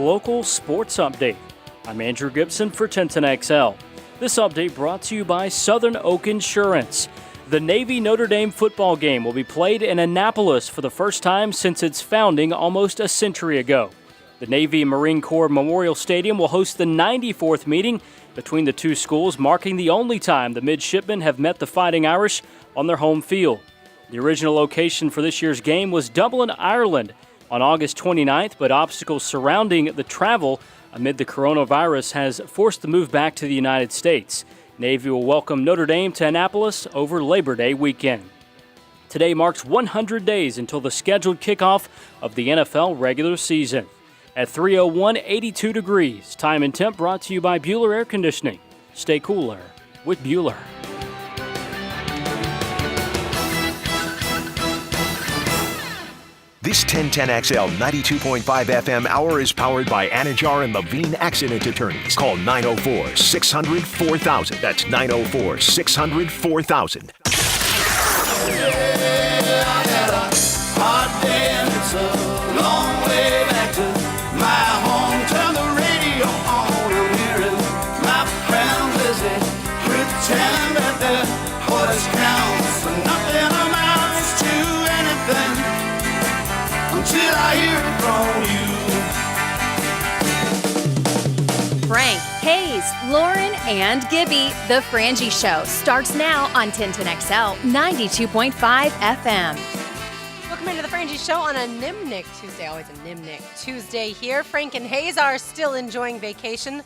local sports update. I'm Andrew Gibson for 1010XL. This update brought to you by Southern Oak Insurance. The Navy-Notre Dame football game will be played in Annapolis for the first time since its founding almost a century ago. The Navy and Marine Corps Memorial Stadium will host the 94th meeting between the two schools, marking the only time the midshipmen have met the Fighting Irish on their home field. The original location for this year's game was Dublin, Ireland on August 29th, but obstacles surrounding the travel amid the coronavirus has forced the move back to the United States. Navy will welcome Notre Dame to Annapolis over Labor Day weekend. Today marks 100 days until the scheduled kickoff of the NFL regular season. At 3:01, 82 degrees. Time and temp brought to you by Bueller Air Conditioning. Stay cooler with Bueller. This 1010XL 92.5 FM hour is powered by Anajar and Levine Accident Attorneys. Call 904-600-4000. That's 904-600-4000. Frank, Hayes, Lauren, and Gibby. The Frangie Show starts now on 1010XL 92.5 FM. Welcome into the Frangie Show on a Nimnik Tuesday. Always a Nimnik Tuesday here. Frank and Hayes are still enjoying vacation.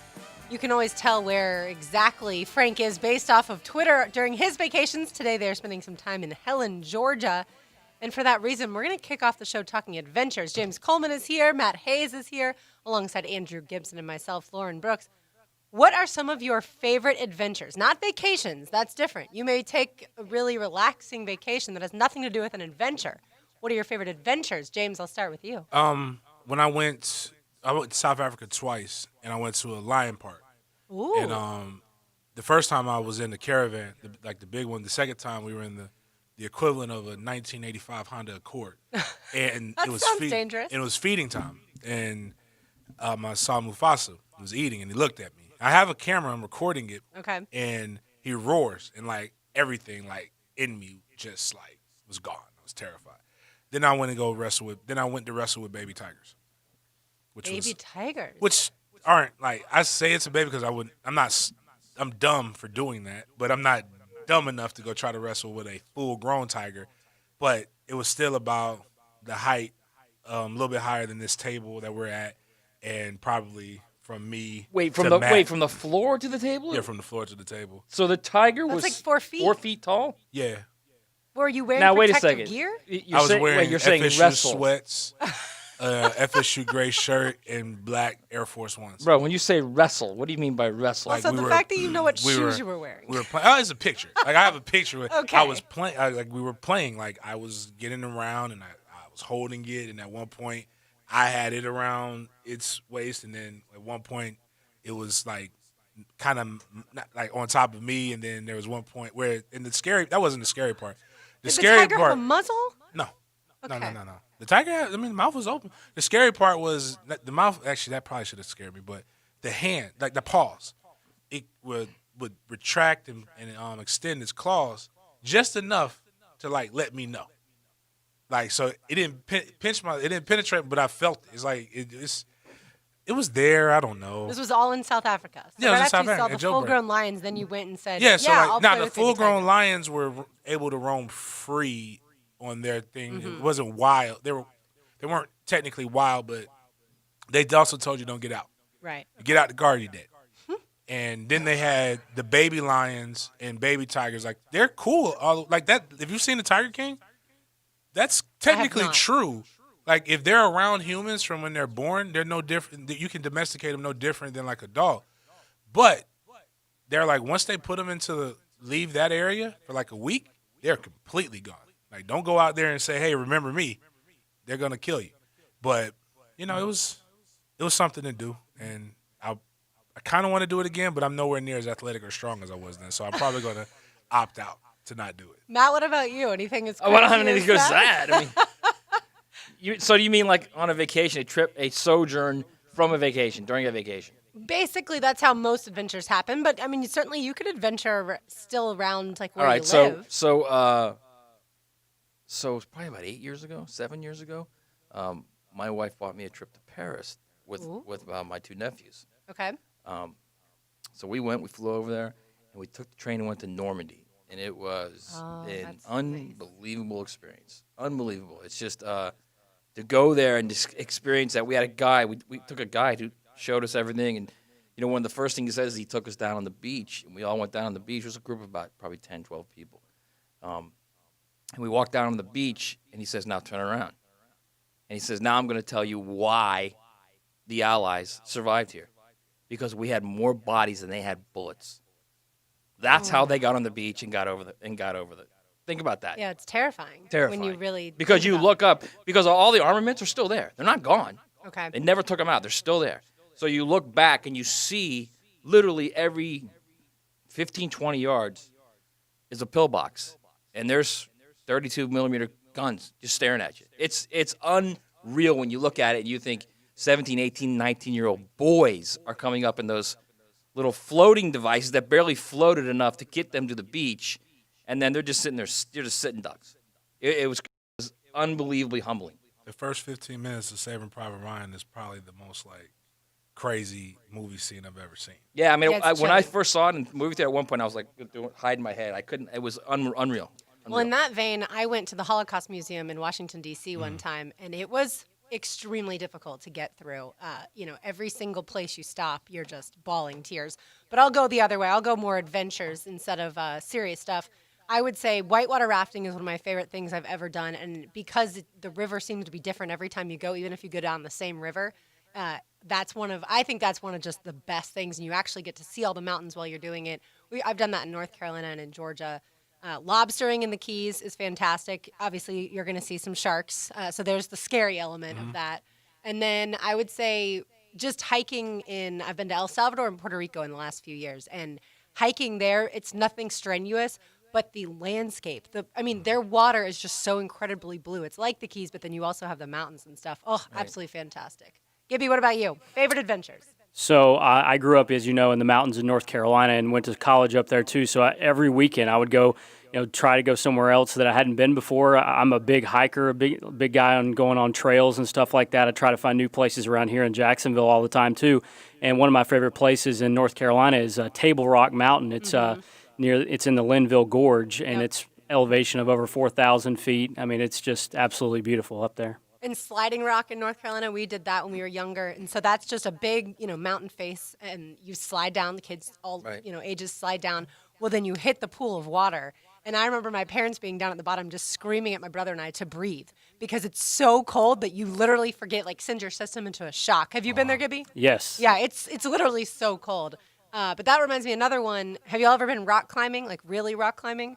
You can always tell where exactly Frank is based off of Twitter during his vacations. Today they're spending some time in Helen, Georgia. And for that reason, we're going to kick off the show talking adventures. James Coleman is here. Matt Hayes is here, alongside Andrew Gibson and myself, Lauren Brooks. What are some of your favorite adventures? Not vacations. That's different. You may take a really relaxing vacation that has nothing to do with an adventure. What are your favorite adventures? James, I'll start with you. When I went to South Africa twice, and I went to a lion park. Ooh. And the first time I was in the caravan, the big one. The second time we were in the equivalent of a 1985 Honda Accord. And That it was sounds dangerous. And it was feeding time. And I saw Mufasa. He was eating, and he looked at me. I have a camera. I'm recording it. Okay. And he roars, and, everything, in me just, was gone. I was terrified. Then I went to wrestle with baby tigers. Tigers? Which aren't, I say it's a baby because I'm dumb for doing that, but I'm not dumb enough to go try to wrestle with a full-grown tiger. But it was still about the height, a little bit higher than this table that we're at, and probably from me from the floor to the table? Yeah, from the floor to the table. So the tiger That's was 4 feet. 4 feet tall? Yeah. Were you wearing Now, wait a protective second. gear? I was wearing you're saying FSU wrestle. sweats, FSU gray shirt, and black Air Force Ones. Bro, when you say wrestle, what do you mean by wrestle? Also, the fact that you know what shoes you were wearing. We were playing. Oh, it's a picture. I have a picture. Okay. I was playing. We were playing. I was getting around, and I was holding it. And at one point, I had it around its waist, and then at one point, it was kind of on top of me. And then there was one point where, that wasn't the scary part. Did the tiger have a muzzle? No. Okay. No. The tiger, the mouth was open. The scary part was the mouth. Actually, that probably should have scared me. But the hand, the paws, it would retract and extend its claws just enough to let me know. So it didn't it didn't penetrate, but I felt it. It was there. I don't know. This was all in South Africa. So Yeah, it was right in South after you saw Africa, the full-grown lions, then you went and said, Yeah, so I'll play the with baby full-grown tigers. lions were able to roam free on their thing. Mm-hmm. It wasn't wild. They weren't technically wild, but they also told you don't get out. Right. You get out the guard, you're dead. And then they had the baby lions and baby tigers. They're cool. That. If you've seen the Tiger King, that's technically true. If they're around humans from when they're born, they're no different. You can domesticate them no different than a dog. But they're once they put them leave that area for a week, they're completely gone. Don't go out there and say, hey, remember me. They're going to kill you. But, it was something to do. And I kind of want to do it again, but I'm nowhere near as athletic or strong as I was then. So I'm probably going to opt out to not do it. Matt, what about you? Anything as I don't have anything to go sad. So do you mean on a vacation, a trip, a sojourn from a vacation, during a vacation. Basically, that's how most adventures happen. But I mean, certainly you could adventure still around like where All right, you live. So it's probably about 8 years ago, 7 years ago. My wife bought me a trip to Paris with my two nephews. Okay. So we flew over there, and we took the train and went to Normandy, and it was an unbelievable experience. Unbelievable. It's just to go there and just experience that. We had a guide. We took a guide who showed us everything, and one of the first things he says is he took us down on the beach, and we all went down on the beach. It was a group of about probably 10, 12 people. And we walked down on the beach, and he says, now turn around. And he says, now I'm going to tell you why the Allies survived here. Because we had more bodies than they had bullets. That's how they got on the beach and got over the. Think about that. Yeah, it's terrifying. Terrifying. When you really because think you about look up because all the armaments are still there. They're not gone. Okay. They never took them out. They're still there. So you look back and you see literally every 15, 20 yards is a pillbox, and there's 32 millimeter guns just staring at you. It's unreal when you look at it and you think 17, 18, 19-year-old boys are coming up in those little floating devices that barely floated enough to get them to the beach, and then they're just sitting there. They're just sitting ducks. It was unbelievably humbling. The first 15 minutes of Saving Private Ryan is probably the most crazy movie scene I've ever seen. Yeah, I mean, Yeah, it's when I chilling. first saw it in the movie theater at one point, I was like hiding my head. I couldn't. It was unreal. Well, in that vein, I went to the Holocaust Museum in Washington, D.C. Mm-hmm. one time, and it was extremely difficult to get through. Every single place you stop, you're just bawling tears. But I'll go the other way. I'll go more adventures instead of serious stuff. I would say whitewater rafting is one of my favorite things I've ever done, and because the river seems to be different every time you go, even if you go down the same river, I think that's one of just the best things, and you actually get to see all the mountains while you're doing it. I've done that in North Carolina and in Georgia. Lobstering in the Keys is fantastic. Obviously, you're going to see some sharks, so there's the scary element of that. And then I would say just hiking I've been to El Salvador and Puerto Rico in the last few years, and hiking there, it's nothing strenuous, but the landscape, their water is just so incredibly blue. It's like the Keys, but then you also have the mountains and stuff. Oh, right. Absolutely fantastic. Gibby, what about you? Favorite adventures? So I grew up, as you know, in the mountains in North Carolina and went to college up there too. So every weekend I would go, try to go somewhere else that I hadn't been before. I'm a big hiker, a big guy on going on trails and stuff like that. I try to find new places around here in Jacksonville all the time too. And one of my favorite places in North Carolina is Table Rock Mountain. It's it's in the Linville Gorge, and it's elevation of over 4,000 feet. I mean, it's just absolutely beautiful up there. In Sliding Rock in North Carolina, we did that when we were younger, and so that's just a big, mountain face, and you slide down. The kids, all ages, slide down. Well, then you hit the pool of water, and I remember my parents being down at the bottom, just screaming at my brother and I to breathe because it's so cold that you literally forget, sends your system into a shock. Have you been there, Gibby? Yes. Yeah, it's literally so cold. But that reminds me of another one. Have you all ever been rock climbing, really rock climbing?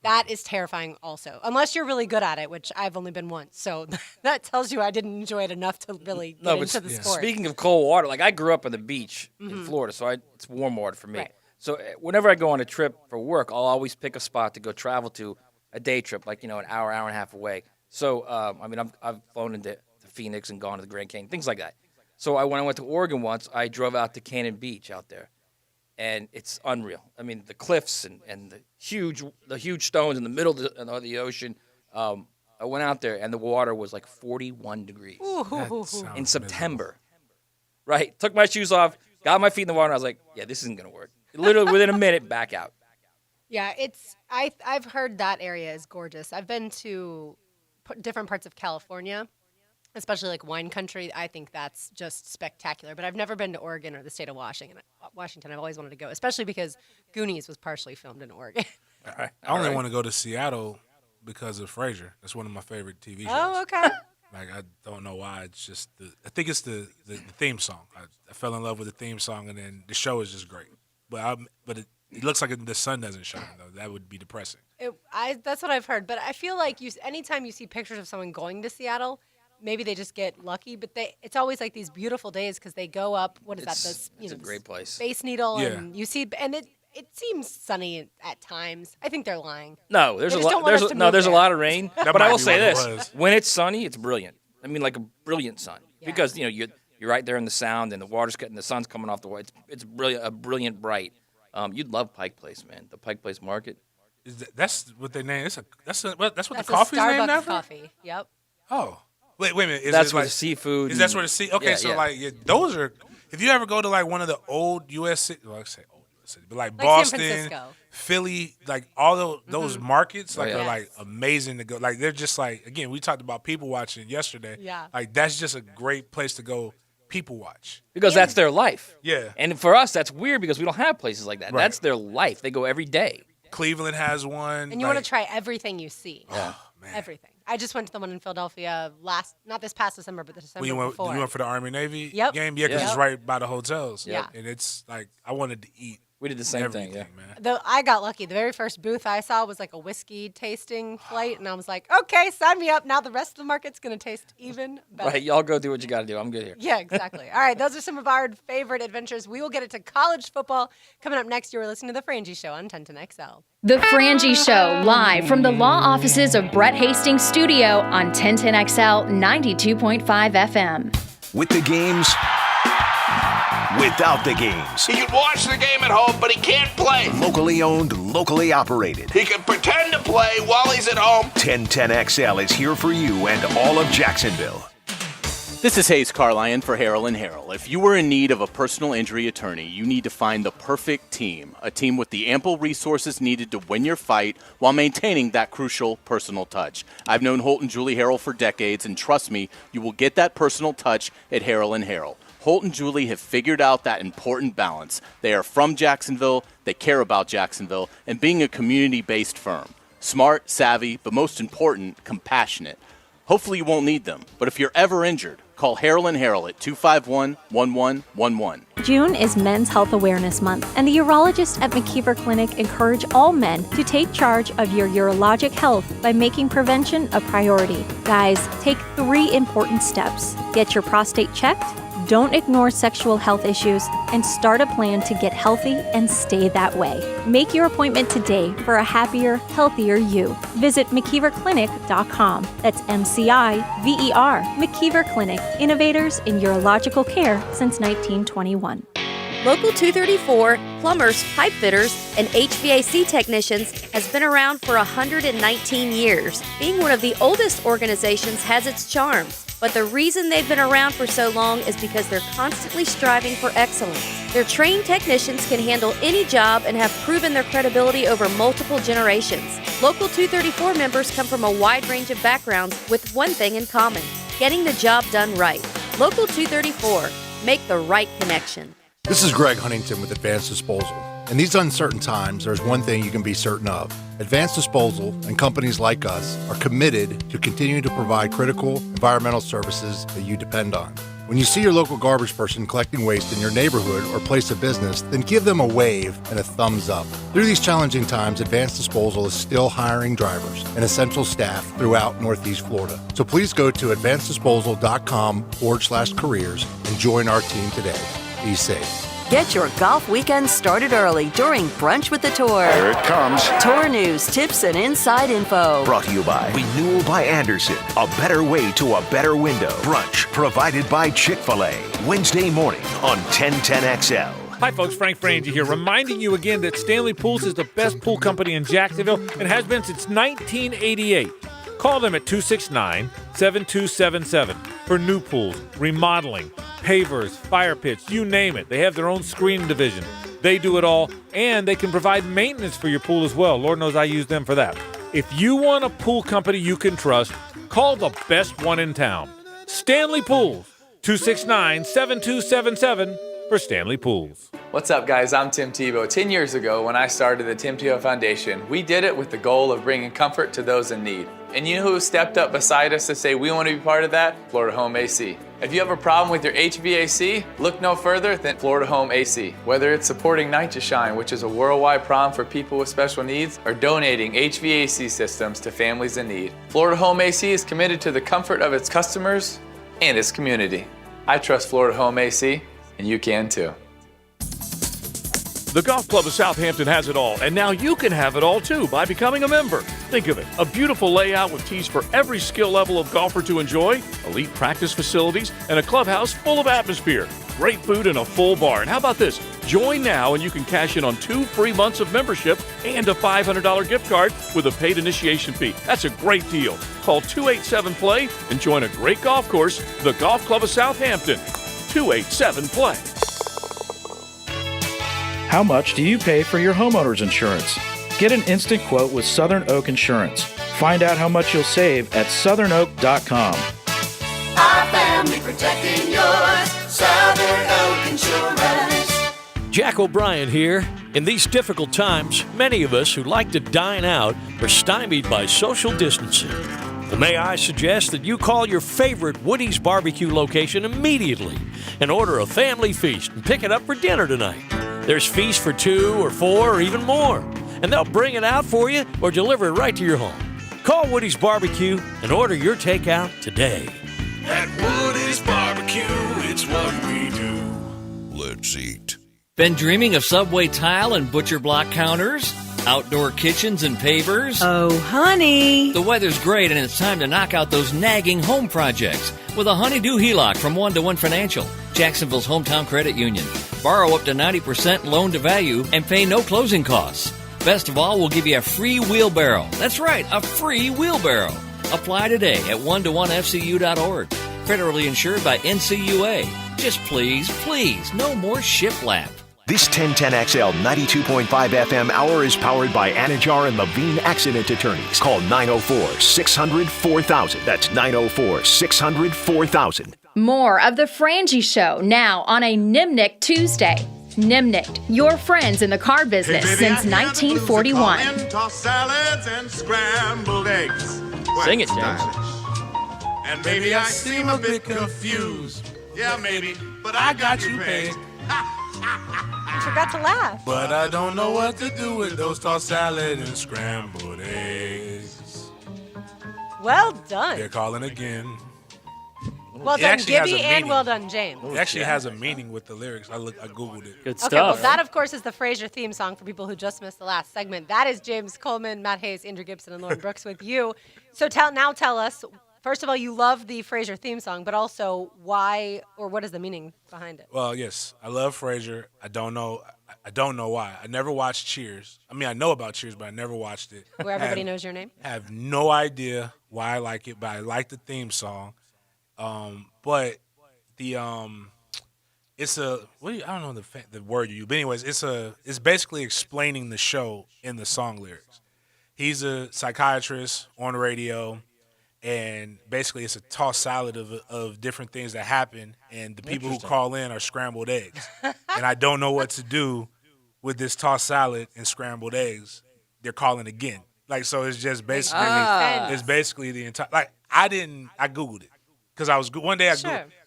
That is terrifying also, unless you're really good at it, which I've only been once. So that tells you I didn't enjoy it enough to really get into the sport. Speaking of cold water, I grew up on the beach in Florida, so it's warm water for me. Right. So whenever I go on a trip for work, I'll always pick a spot to go travel to, a day trip, an hour and a half away. So, I've flown into Phoenix and gone to the Grand Canyon, things like that. So when I went to Oregon once, I drove out to Cannon Beach out there. And it's unreal. I mean, the cliffs and the huge stones in the middle of the ocean. I went out there, and the water was 41 degrees in September. Right? Took my shoes off, got my feet in the water, and I was like, yeah, this isn't going to work. Literally within a minute, back out. Yeah, I've heard that area is gorgeous. I've been to different parts of California, especially wine country. I think that's just spectacular. But I've never been to Oregon or the state of Washington. I've always wanted to go, especially because Goonies was partially filmed in Oregon. I only want to go to Seattle because of Frasier. That's one of my favorite TV shows. Oh, okay. I don't know why. It's just I think it's the theme song. I fell in love with the theme song, and then the show is just great. But it looks like the sun doesn't shine though. That would be depressing. That's what I've heard. But I feel like anytime you see pictures of someone going to Seattle, maybe they just get lucky, but it's always these beautiful days because they go up. What is that? It's a great place. Space Needle, and you see, and it seems sunny at times. I think they're lying. No, there's a lot of rain. But I will say this: when it's sunny, it's brilliant. I mean, a brilliant sun, because You're right there in the sound, and the water's getting, the sun's coming off the water. It's brilliant bright. You'd love Pike Place, man. The Pike Place Market. That's what they name. That's what the That's coffee's a Starbucks named after. Coffee. Yep. Oh, wait a minute. That's it where like, the seafood. Is that's where the sea? Okay, yeah, so yeah. like those are. If you ever go to like one of the old U.S. cities, well, I say old U.S. cities, but like Like Boston, San Francisco. Philly, like all those markets, like yeah. are like amazing to go. Like they're just like, again, we talked about people watching yesterday. Yeah. Like that's just a great place to go people watch. Because that's their life. Yeah. And for us, that's weird because we don't have places like that. Right. That's their life. They go every day. Cleveland has one. And you want to try everything you see. Oh, man. Everything. I just went to the one in Philadelphia not this past December, but the December You before. went for the Army Navy Yep. game? Yeah, because Yep. it's right by the hotels. Yeah. And it's like, I wanted to eat We did the same everything, thing, yeah. man. Though I got lucky. The very first booth I saw was like a whiskey tasting flight, and I was like, okay, sign me up. Now the rest of the market's going to taste even better. Right, y'all go do what you got to do. I'm good here. Yeah, exactly. All right, those are some of our favorite adventures. We will get it to college football coming up next. You're listening to The Frangie Show on 1010XL. The Frangie Show, live from the law offices of Brett Hastings' studio on 1010XL 92.5 FM. With the games, without the games. He can watch the game at home, but he can't play. Locally owned, locally operated. He can pretend to play while he's at home. 1010XL is here for you and all of Jacksonville. This is Hayes Carlion for Harrell & Harrell. If you were in need of a personal injury attorney, you need to find the perfect team. A team with the ample resources needed to win your fight while maintaining that crucial personal touch. I've known Holt and Julie Harrell for decades, and trust me, you will get that personal touch at Harrell & Harrell. Holt and Julie have figured out that important balance. They are from Jacksonville, they care about Jacksonville, and being a community-based firm. Smart, savvy, but most important, compassionate. Hopefully you won't need them, but if you're ever injured, call Harrell & Harrell at 251-1111. June is Men's Health Awareness Month, and the urologists at McKeever Clinic encourage all men to take charge of your urologic health by making prevention a priority. Guys, take 3 important steps. Get your prostate checked, don't ignore sexual health issues, and start a plan to get healthy and stay that way. Make your appointment today for a happier, healthier you. Visit McKeeverClinic.com. That's MCIVER. McKeever Clinic, innovators in urological care since 1921. Local 234, plumbers, pipe fitters, and HVAC technicians has been around for 119 years. Being one of the oldest organizations has its charms. But the reason they've been around for so long is because they're constantly striving for excellence. Their trained technicians can handle any job and have proven their credibility over multiple generations. Local 234 members come from a wide range of backgrounds with one thing in common: getting the job done right. Local 234, make the right connection. This is Greg Huntington with Advanced Disposal. In these uncertain times, there's one thing you can be certain of. Advanced Disposal and companies like us are committed to continuing to provide critical environmental services that you depend on. When you see your local garbage person collecting waste in your neighborhood or place of business, then give them a wave and a thumbs up. Through these challenging times, Advanced Disposal is still hiring drivers and essential staff throughout Northeast Florida. So please go to advanceddisposal.com/careers and join our team today. Be safe. Get your golf weekend started early during Brunch with the Tour. Here it comes. Tour news, tips, and inside info. Brought to you by Renewal by Anderson. A better way to a better window. Brunch provided by Chick-fil-A. Wednesday morning on 1010XL. Hi, folks. Frank Frangie here, reminding you again that Stanley Pools is the best pool company in Jacksonville and has been since 1988. Call them at 269-7277 for new pools, remodeling, pavers, fire pits, you name it. They have their own screening division. They do it all, and they can provide maintenance for your pool as well. Lord knows I use them for that. If you want a pool company you can trust, call the best one in town. Stanley Pools, 269-7277 for Stanley Pools. What's up, guys? I'm Tim Tebow. 10 years ago, when I started the Tim Tebow Foundation, we did it with the goal of bringing comfort to those in need. And you know who stepped up beside us to say we want to be part of that? Florida Home AC. If you have a problem with your HVAC, look no further than Florida Home AC. Whether it's supporting Night to Shine, which is a worldwide prom for people with special needs, or donating HVAC systems to families in need, Florida Home AC is committed to the comfort of its customers and its community. I trust Florida Home AC, and you can too. The Golf Club of Southampton has it all, and now you can have it all too by becoming a member. Think of it, a beautiful layout with tees for every skill level of golfer to enjoy, elite practice facilities, and a clubhouse full of atmosphere. Great food and a full bar. And how about this? Join now and you can cash in on 2 free months of membership and a $500 gift card with a paid initiation fee. That's a great deal. Call 287-PLAY and join a great golf course, the Golf Club of Southampton. 287-PLAY. How much do you pay for your homeowner's insurance? Get an instant quote with Southern Oak Insurance. Find out how much you'll save at southernoak.com. Our family protecting yours. Southern Oak Insurance. Jack O'Brien here. In these difficult times, many of us who like to dine out are stymied by social distancing. Well, may I suggest that you call your favorite Woody's Barbecue location immediately and order a family feast and pick it up for dinner tonight. There's feast for 2 or 4 or even more, and they'll bring it out for you or deliver it right to your home. Call Woody's Barbecue and order your takeout today. At Woody's Barbecue, it's what we do. Let's eat. Been dreaming of Subway tile and butcher block counters? Outdoor kitchens and pavers? Oh, honey. The weather's great and it's time to knock out those nagging home projects with a Honeydew HELOC from 1-to-1 Financial, Jacksonville's hometown credit union. Borrow up to 90% loan to value and pay no closing costs. Best of all, we'll give you a free wheelbarrow. That's right, a free wheelbarrow. Apply today at 1to1fcu.org. Federally insured by NCUA. Just please, no more shiplap. This 1010XL 92.5 FM hour is powered by Anajar and Levine Accident Attorneys. Call 904-600-4000. That's 904-600-4000. More of The Frangie Show now on a Nimnick Tuesday. Nimnick, your friends in the car business since 1941. Tossed salads and scrambled eggs. Sing it, James. And maybe I seem a bit confused. Yeah, maybe, but I got you pegged. I forgot to laugh. But I don't know what to do with those tossed salad and scrambled eggs. Well done. They're calling again. Well It done, actually has a Gibby, and meaning. well done, James. It actually has a meaning with the lyrics. I Googled it. Good Okay, well, that, of course, is the Frasier theme song for people who just missed the last segment. That is James Coleman, Matt Hayes, Andrew Gibson, and Lauren Brooks with you. So tell us, first of all, you love the Frasier theme song, but also why or what is the meaning behind it? Well, yes, I love Frasier. I don't know why. I never watched Cheers. I mean, I know about Cheers, but I never watched it. Where everybody knows your name? Have no idea why I like it, but I like the theme song. But the it's a I don't know the word you use, but anyways, it's basically explaining the show in the song lyrics. He's a psychiatrist on the radio, and basically it's a tossed salad of different things that happen, and the people who call in are scrambled eggs. And I don't know what to do with this tossed salad and scrambled eggs. They're calling again. Like, so it's just basically the entire, like, I Googled it. Because I was one day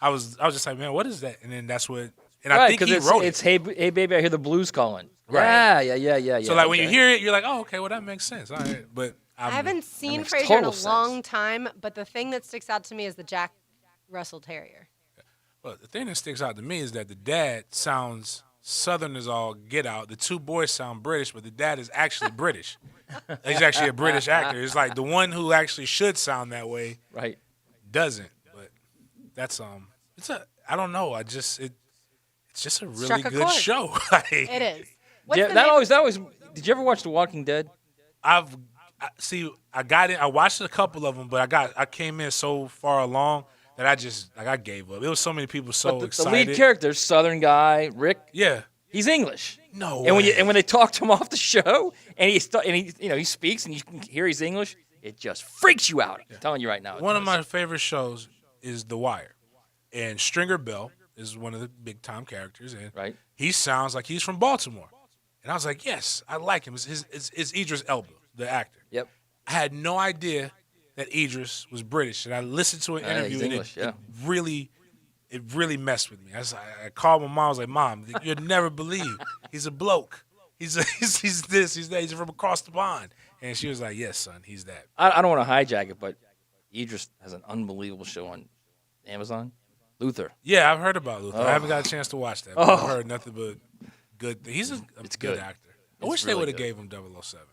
I was just like, man, what is that? And then that's what, and I think he wrote it. It's hey baby, I hear the blues calling. Right. Yeah. So like when you hear it, you're like, oh, okay, well that makes sense. All right, but I haven't seen makes Frasier in a total long time, but the thing that sticks out to me is the Jack Russell Terrier. Well, the thing that sticks out to me is that the dad sounds Southern as all get out. The two boys sound British, but the dad is actually British. He's actually a British actor. It's like the one who actually should sound that way, right, doesn't. That's I don't know. It's just a really good show. It is. That always. Did you ever watch The Walking Dead? I got in. I watched a couple of them, but I came in so far along that I gave up. It was so many people excited. The lead character, Southern guy, Rick. Yeah, he's English. No and way. when they talk to him off the show, and he speaks, and you can hear he's English, it just freaks you out. I'm telling you right now. One of my favorite shows is The Wire, and Stringer Bell is one of the big time characters, and he sounds like he's from Baltimore, and I was like, yes, I like him. It's Idris Elba, the actor. Yep. I had no idea that Idris was British, and I listened to an interview, and English, it really messed with me. I called my mom. I was like, Mom, you'd never believe he's a bloke. He's this, he's that. He's from across the pond, and she was like, yes, son, he's that. I don't want to hijack it, but Idris has an unbelievable show on Amazon. Luther. Yeah, I've heard about Luther. I haven't got a chance to watch that, but I've heard nothing but good things. He's a good actor. I wish they would have gave him 007.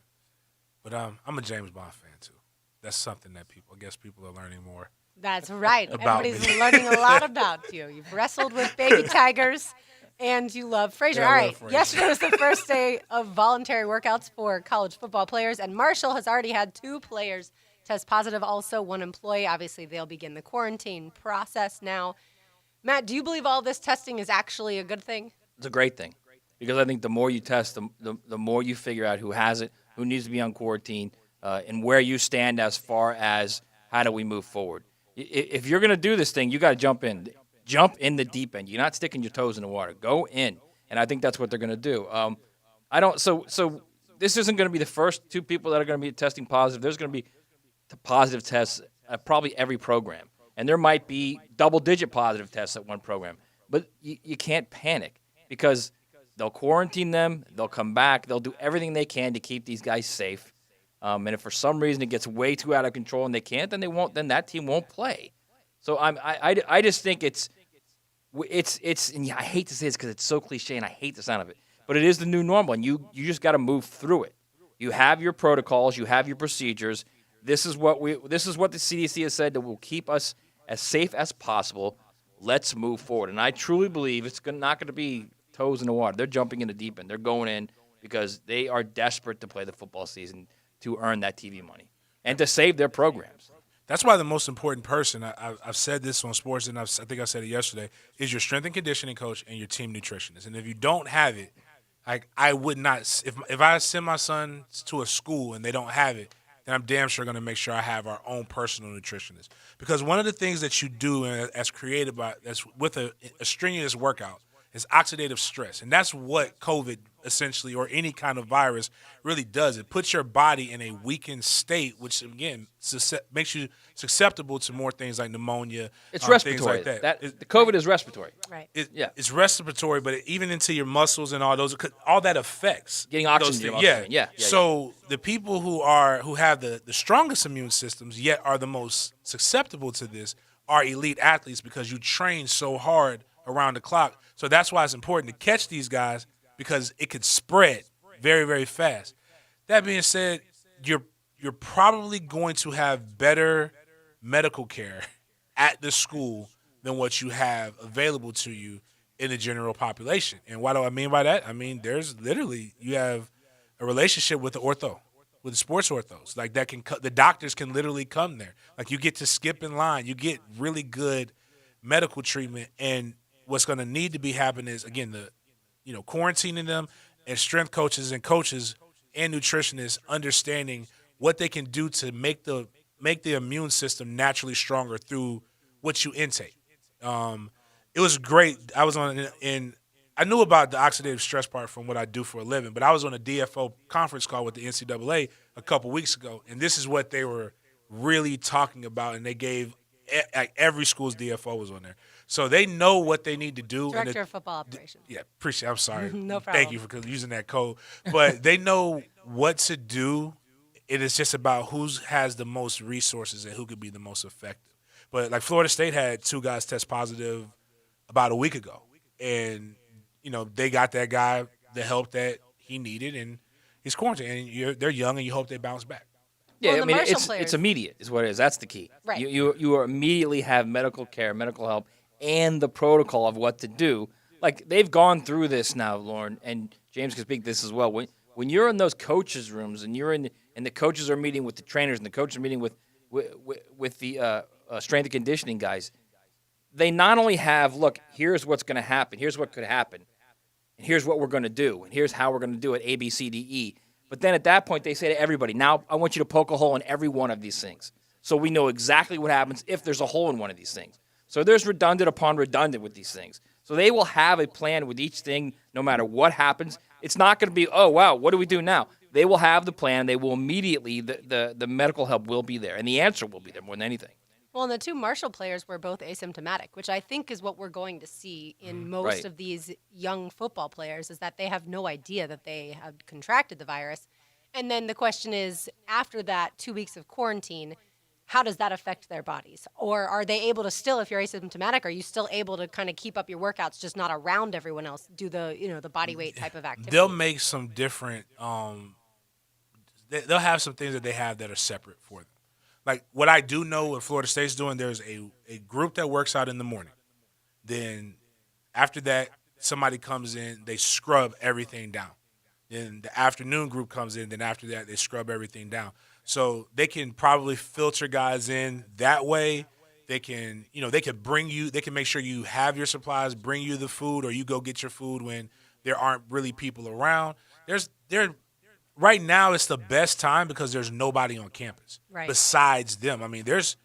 But I'm a James Bond fan too. That's something that people are learning more. That's right. About Everybody's me. learning a lot about you. You've wrestled with baby tigers, and you love Frazier. Yeah, All I right. love Frazier. Yesterday was the first day of voluntary workouts for college football players, and Marshall has already had 2 players test positive. Also, 1 employee. Obviously, they'll begin the quarantine process now. Matt, do you believe all this testing is actually a good thing? It's a great thing because I think the more you test, the more you figure out who has it, who needs to be on quarantine, and where you stand as far as how do we move forward. If you're going to do this thing, you got to jump in the deep end. You're not sticking your toes in the water. Go in, and I think that's what they're going to do. So this isn't going to be the first 2 people that are going to be testing positive. There's going to be positive tests at probably every program, and there might be double-digit positive tests at one program. But you can't panic because they'll quarantine them. They'll come back. They'll do everything they can to keep these guys safe. And if for some reason it gets way too out of control and they can't, then they won't. Then that team won't play. So I just think it's. And I hate to say this because it's so cliche and I hate the sound of it, but it is the new normal, and you just got to move through it. You have your protocols, you have your procedures. This is what the CDC has said that will keep us as safe as possible. Let's move forward, and I truly believe it's not going to be toes in the water. They're jumping in the deep end. They're going in because they are desperate to play the football season to earn that TV money and to save their programs. That's why the most important person, I've said this on sports, and I think I said it yesterday, is your strength and conditioning coach and your team nutritionist. And if you don't have it, I would not – if I send my son to a school and they don't have it, then I'm damn sure going to make sure I have our own personal nutritionist. Because one of the things that you do as created that's with a strenuous workout is oxidative stress. And that's what COVID essentially, or any kind of virus, really does. It puts your body in a weakened state, which, again, makes you susceptible to more things like pneumonia. It's respiratory. Things like that. The COVID is respiratory. Right. It's respiratory, but even into your muscles and all that affects. Getting oxygen to your muscles. Yeah. So the people who have the strongest immune systems, yet are the most susceptible to this, are elite athletes because you train so hard around the clock. So that's why it's important to catch these guys, because it could spread very, very fast. That being said, you're probably going to have better medical care at the school than what you have available to you in the general population. And what do I mean by that? I mean, there's literally, you have a relationship with the ortho, with the sports orthos. Like that the doctors can literally come there. Like you get to skip in line. You get really good medical treatment. And what's going to need to be happening is, again, quarantining them, and strength coaches and coaches and nutritionists understanding what they can do to make the immune system naturally stronger through what you intake. It was great. I was I knew about the oxidative stress part from what I do for a living, but I was on a DFO conference call with the NCAA a couple weeks ago, and this is what they were really talking about, and they gave every school's DFO was on there. So they know what they need to do. Director of Football Operations. Yeah, appreciate it. I'm sorry. No problem. Thank you for using that code. But they know what to do. It is just about who has the most resources and who could be the most effective. But like Florida State had 2 guys test positive about a week ago. And, they got that guy the help that he needed, and he's quarantined. And they're young, and you hope they bounce back. Yeah, Well, it's immediate is what it is. That's the key. Right. You immediately have medical care, medical help, and the protocol of what to do. Like, they've gone through this now, Lauren, and James can speak to this as well. When you're in those coaches' rooms and and the coaches are meeting with the trainers and the coaches are meeting with the strength and conditioning guys, they not only have, look, here's what's going to happen, here's what could happen, and here's what we're going to do, and here's how we're going to do it, A, B, C, D, E. But then at that point, they say to everybody, now I want you to poke a hole in every one of these things. So we know exactly what happens if there's a hole in one of these things. So there's redundant upon redundant with these things. So they will have a plan with each thing no matter what happens. It's not going to be, oh, wow, what do we do now? They will have the plan. They will immediately, the medical help will be there. And the answer will be there more than anything. Well, and the 2 Marshall players were both asymptomatic, which I think is what we're going to see in most of these young football players, is that they have no idea that they have contracted the virus. And then the question is, after that 2 weeks of quarantine, how does that affect their bodies? Or are they able to still, if you're asymptomatic, are you still able to kind of keep up your workouts, just not around everyone else, do the body weight type of activity? They'll make some different they'll have some things that they have that are separate for them. Like what I do know what Florida State's doing, there's a group that works out in the morning. Then after that, somebody comes in, they scrub everything down. Then the afternoon group comes in, then after that, they scrub everything down. So they can probably filter guys in that way. They can, they can make sure you have your supplies, bring you the food, or you go get your food when there aren't really people around. Right now it's the best time because there's nobody on campus besides them. I mean, there's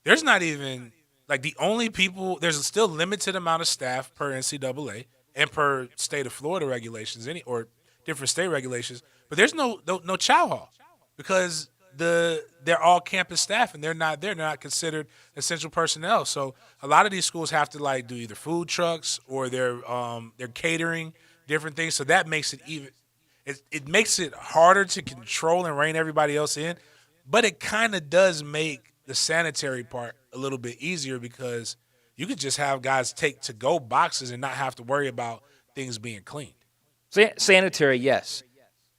not even like the only people. There's still limited amount of staff per NCAA and per state of Florida regulations, or different state regulations. But there's no chow hall because they're all campus staff and they're not there. They're not considered essential personnel. So a lot of these schools have to do either food trucks or they're catering different things. So that makes it makes it harder to control and rein everybody else in. But it kind of does make the sanitary part a little bit easier because you could just have guys take to-go boxes and not have to worry about things being cleaned. Sanitary, yes.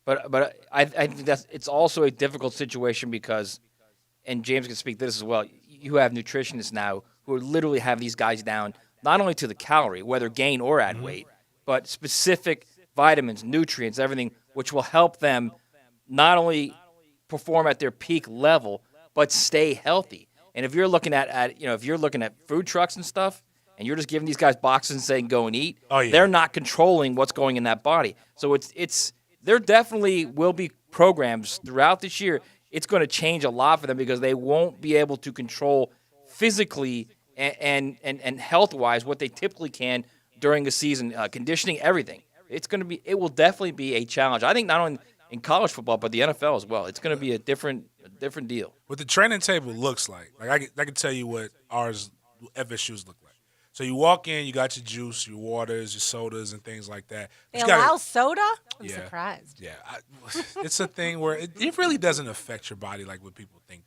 But I think it's also a difficult situation because, and James can speak to this as well, you have nutritionists now who literally have these guys down not only to the calorie, whether gain or add weight, but specific vitamins, nutrients, everything, which will help them not only perform at their peak level, but stay healthy. And if you're looking at food trucks and stuff, and you're just giving these guys boxes and saying go and eat, they're not controlling what's going in that body. So there definitely will be programs throughout this year. It's going to change a lot for them because they won't be able to control physically and health-wise what they typically can during the season, conditioning, everything. It will definitely be a challenge. I think not only in college football, but the NFL as well. It's going to be a different deal. What the training table looks like I can tell you what FSU's look like. So you walk in, you got your juice, your waters, your sodas, and things like that. They allow soda? I'm Yeah. surprised. Yeah, it's a thing where it really doesn't affect your body like what people think.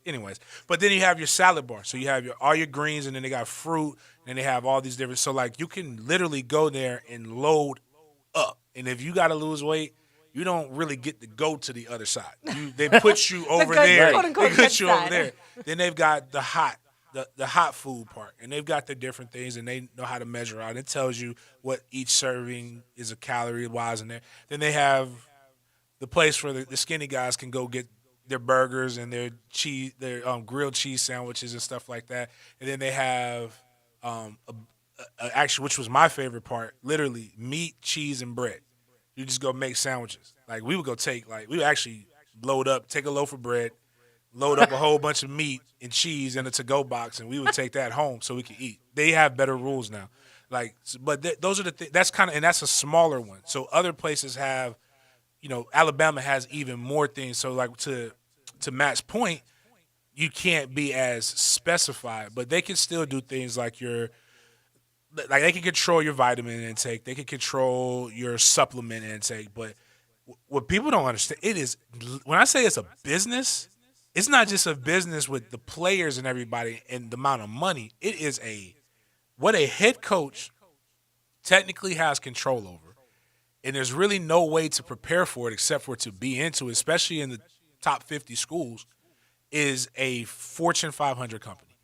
Anyways. But then you have your salad bar. So you have all your greens, and then they got fruit, and they have all these different. So you can literally go there and load up. And if you got to lose weight, you don't really get to go to the other side. They put you over there. They put you over there. Then they've got the hot food part, and they've got their different things, and they know how to measure out. It tells you what each serving is a calorie-wise in there. Then they have the place where the skinny guys can go get their burgers and their cheese, their grilled cheese sandwiches and stuff like that. And then they have actually, which was my favorite part, literally meat, cheese, and bread. You just go make sandwiches. We would go we would actually load up, take a loaf of bread, load up a whole bunch of meat and cheese in a to-go box, and we would take that home so we could eat. They have better rules now. Those are the things. And that's a smaller one. So other places have, Alabama has even more things. So to Matt's point, you can't be as specified, but they can still do things like they can control your vitamin intake, they can control your supplement intake. But what people don't understand, when I say it's a business, it's not just a business with the players and everybody and the amount of money. It is what a head coach technically has control over. And there's really no way to prepare for it except for to be into it, especially in the top 50 schools, is a Fortune 500 company.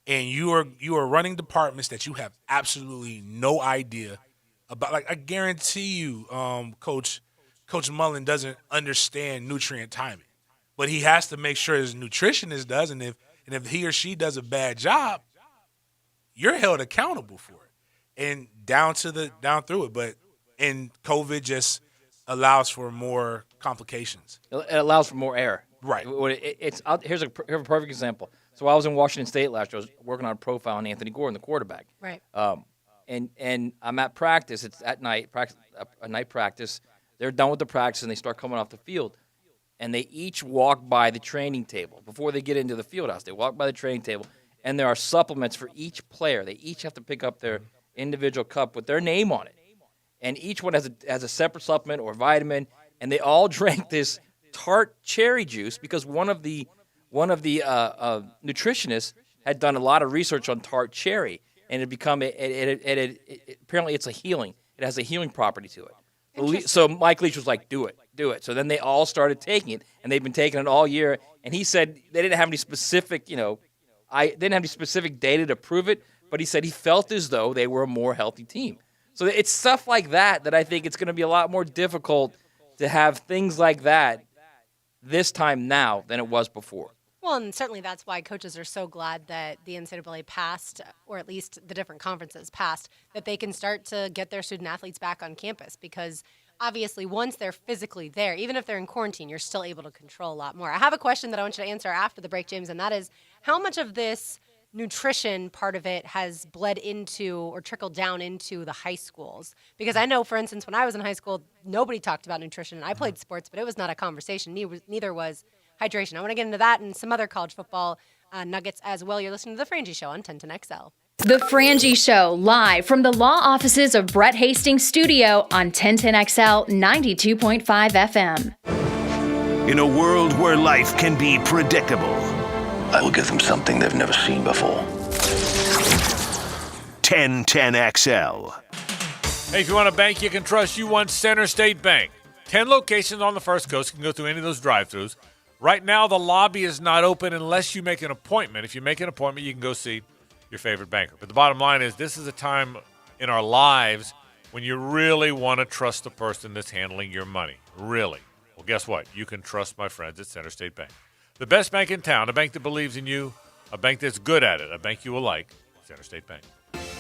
And you are running departments that you have absolutely no idea about. I guarantee you, Coach Mullen doesn't understand nutrient timing. But he has to make sure his nutritionist does, and if he or she does a bad job, you're held accountable for it, and down through it. And COVID just allows for more complications. It allows for more error. Right. Here's a perfect example. So I was in Washington State last year. I was working on a profile on Anthony Gordon, the quarterback. Right. And I'm at practice. It's at night, a night practice. They're done with the practice, and they start coming off the field. And they each walk by the training table. Before they get into the field house, they walk by the training table, and there are supplements for each player. They each have to pick up their individual cup with their name on it. And each one has a separate supplement or vitamin, and they all drank this tart cherry juice because one of the nutritionists had done a lot of research on tart cherry, and apparently it's a healing. It has a healing property to it. So Mike Leach was like, do it. So then they all started taking it, and they've been taking it all year. And he said they didn't have any specific, didn't have any specific data to prove it, but he said he felt as though they were a more healthy team. So it's stuff like that I think it's going to be a lot more difficult to have things like that this time now than it was before. Well, and certainly that's why coaches are so glad that the NCAA passed, or at least the different conferences passed, that they can start to get their student athletes back on campus, because obviously once they're physically there, even if they're in quarantine, you're still able to control a lot more. I have a question that I want you to answer after the break, James, and that is, how much of this nutrition part of it has bled into or trickled down into the high schools? Because I know, for instance, when I was in high school, nobody talked about nutrition, and I played sports, but it was not a conversation. Neither was hydration. I want to get into that and some other college football nuggets as well. You're listening to The Frangie Show on 1010XL. The Frangie Show, live from the law offices of Brett Hastings' studio on 1010XL 92.5 FM. In a world where life can be predictable, I will give them something they've never seen before. 1010XL. Hey, if you want a bank you can trust, you want Center State Bank. 10 locations on the First Coast. You can go through any of those drive-thrus. Right now, the lobby is not open unless you make an appointment. If you make an appointment, you can go see your favorite banker. But the bottom line is, this is a time in our lives when you really want to trust the person that's handling your money. Really. Well, guess what? You can trust my friends at Center State Bank. The best bank in town, a bank that believes in you, a bank that's good at it, a bank you will like, Center State Bank.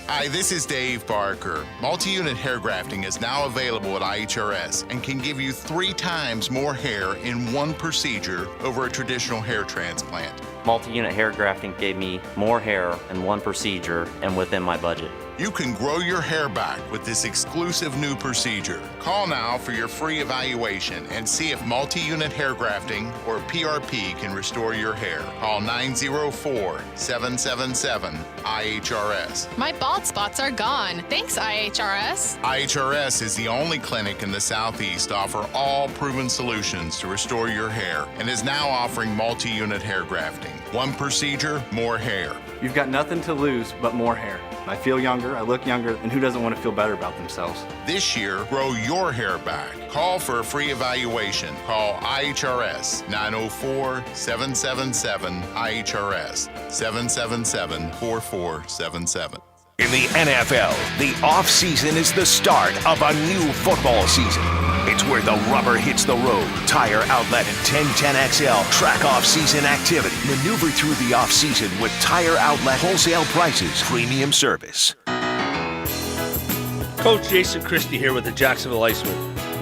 Hi, this is Dave Barker. Multi-unit hair grafting is now available at IHRS and can give you 3 times more hair in one procedure over a traditional hair transplant. Multi-unit hair grafting gave me more hair in one procedure and within my budget. You can grow your hair back with this exclusive new procedure. Call now for your free evaluation and see if multi-unit hair grafting or PRP can restore your hair. Call 904-777-IHRS. My bald spots are gone. Thanks, IHRS. IHRS is the only clinic in the Southeast to offer all proven solutions to restore your hair and is now offering multi-unit hair grafting. One procedure, more hair. You've got nothing to lose but more hair. I feel younger, I look younger, and who doesn't want to feel better about themselves? This year, grow your hair back. Call for a free evaluation. Call IHRS 904-777-IHRS 777-4477. In the NFL, the offseason is the start of a new football season. It's where the rubber hits the road. Tire Outlet and 1010XL track off-season activity. Maneuver through the off-season with Tire Outlet wholesale prices, premium service. Coach Jason Christie here with the Jacksonville Icemen.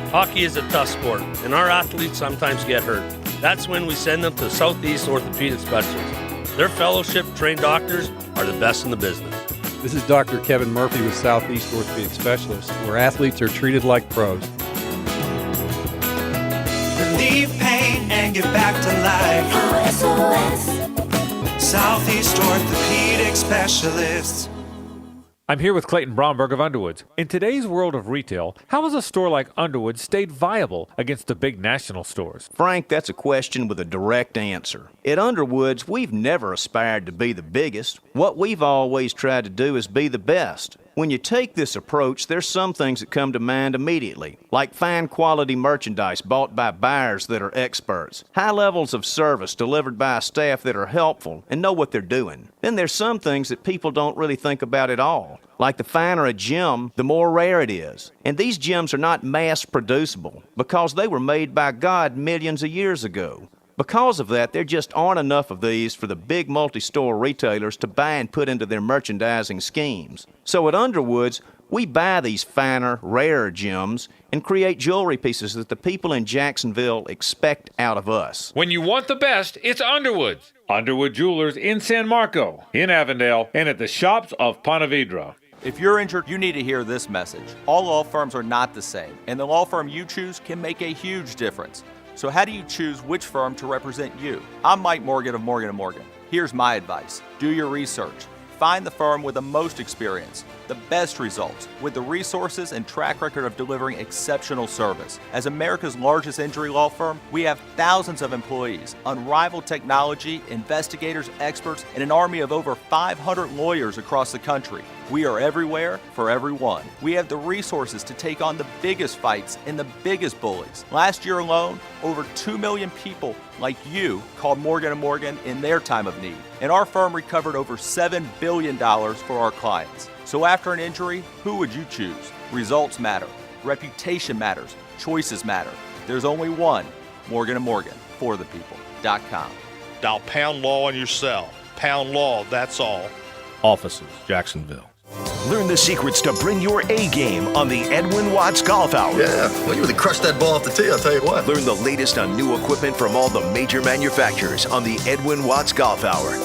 Hockey is a tough sport, and our athletes sometimes get hurt. That's when we send them to Southeast Orthopedic Specialists. Their fellowship-trained doctors are the best in the business. This is Dr. Kevin Murphy with Southeast Orthopedic Specialists, where athletes are treated like pros. Relieve pain and get back to life. SOS. Southeast Orthopedic Specialists. I'm here with Clayton Bromberg of Underwoods. In today's world of retail, how has a store like Underwoods stayed viable against the big national stores? Frank, that's a question with a direct answer. At Underwoods, we've never aspired to be the biggest. What we've always tried to do is be the best. When you take this approach, there's some things that come to mind immediately, like fine quality merchandise bought by buyers that are experts, high levels of service delivered by a staff that are helpful and know what they're doing. Then there's some things that people don't really think about at all, like the finer a gem, the more rare it is. And these gems are not mass producible because they were made by God millions of years ago. Because of that, there just aren't enough of these for the big multi-store retailers to buy and put into their merchandising schemes. So at Underwoods, we buy these finer, rarer gems and create jewelry pieces that the people in Jacksonville expect out of us. When you want the best, it's Underwoods. Underwood Jewelers in San Marco, in Avondale, and at the shops of Ponte Vedra. If you're injured, you need to hear this message. All law firms are not the same, and the law firm you choose can make a huge difference. So how do you choose which firm to represent you? I'm Mike Morgan of Morgan & Morgan. Here's my advice. Do your research. Find the firm with the most experience, the best results, with the resources and track record of delivering exceptional service. As America's largest injury law firm, we have thousands of employees, unrivaled technology, investigators, experts, and an army of over 500 lawyers across the country. We are everywhere for everyone. We have the resources to take on the biggest fights and the biggest bullies. Last year alone, over 2 million people like you called Morgan & Morgan in their time of need. And our firm recovered over $7 billion for our clients. So after an injury, who would you choose? Results matter. Reputation matters. Choices matter. There's only one Morgan & Morgan for the people.com. Dial pound law on your cell. Pound law, that's all. Offices, Jacksonville. Learn the secrets to bring your A game on the Edwin Watts Golf Hour. Yeah, well, you really crushed that ball off the tee, I'll tell you what. Learn the latest on new equipment from all the major manufacturers on the Edwin Watts Golf Hour.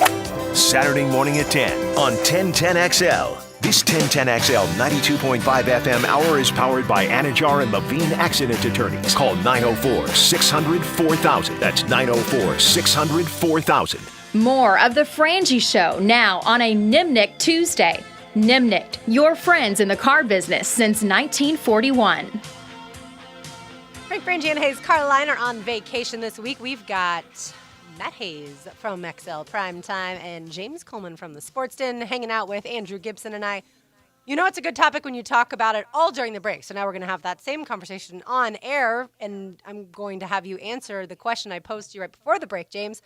Saturday morning at 10 on 1010XL. This 1010XL 92.5 FM hour is powered by Anajar and Levine Accident Attorneys. Call 904-600-4000. That's 904-600-4000. More of The Frangie Show now on a Nimnick Tuesday. Nimnick, your friends in the car business since 1941. Frank Frangie and Hayes Carline are on vacation this week. We've got Matt Hayes from XL Primetime and James Coleman from the Sports Den hanging out with Andrew Gibson and I. You know it's a good topic when you talk about it all during the break. So now we're going to have that same conversation on air, and I'm going to have you answer the question I posed to you right before the break, James.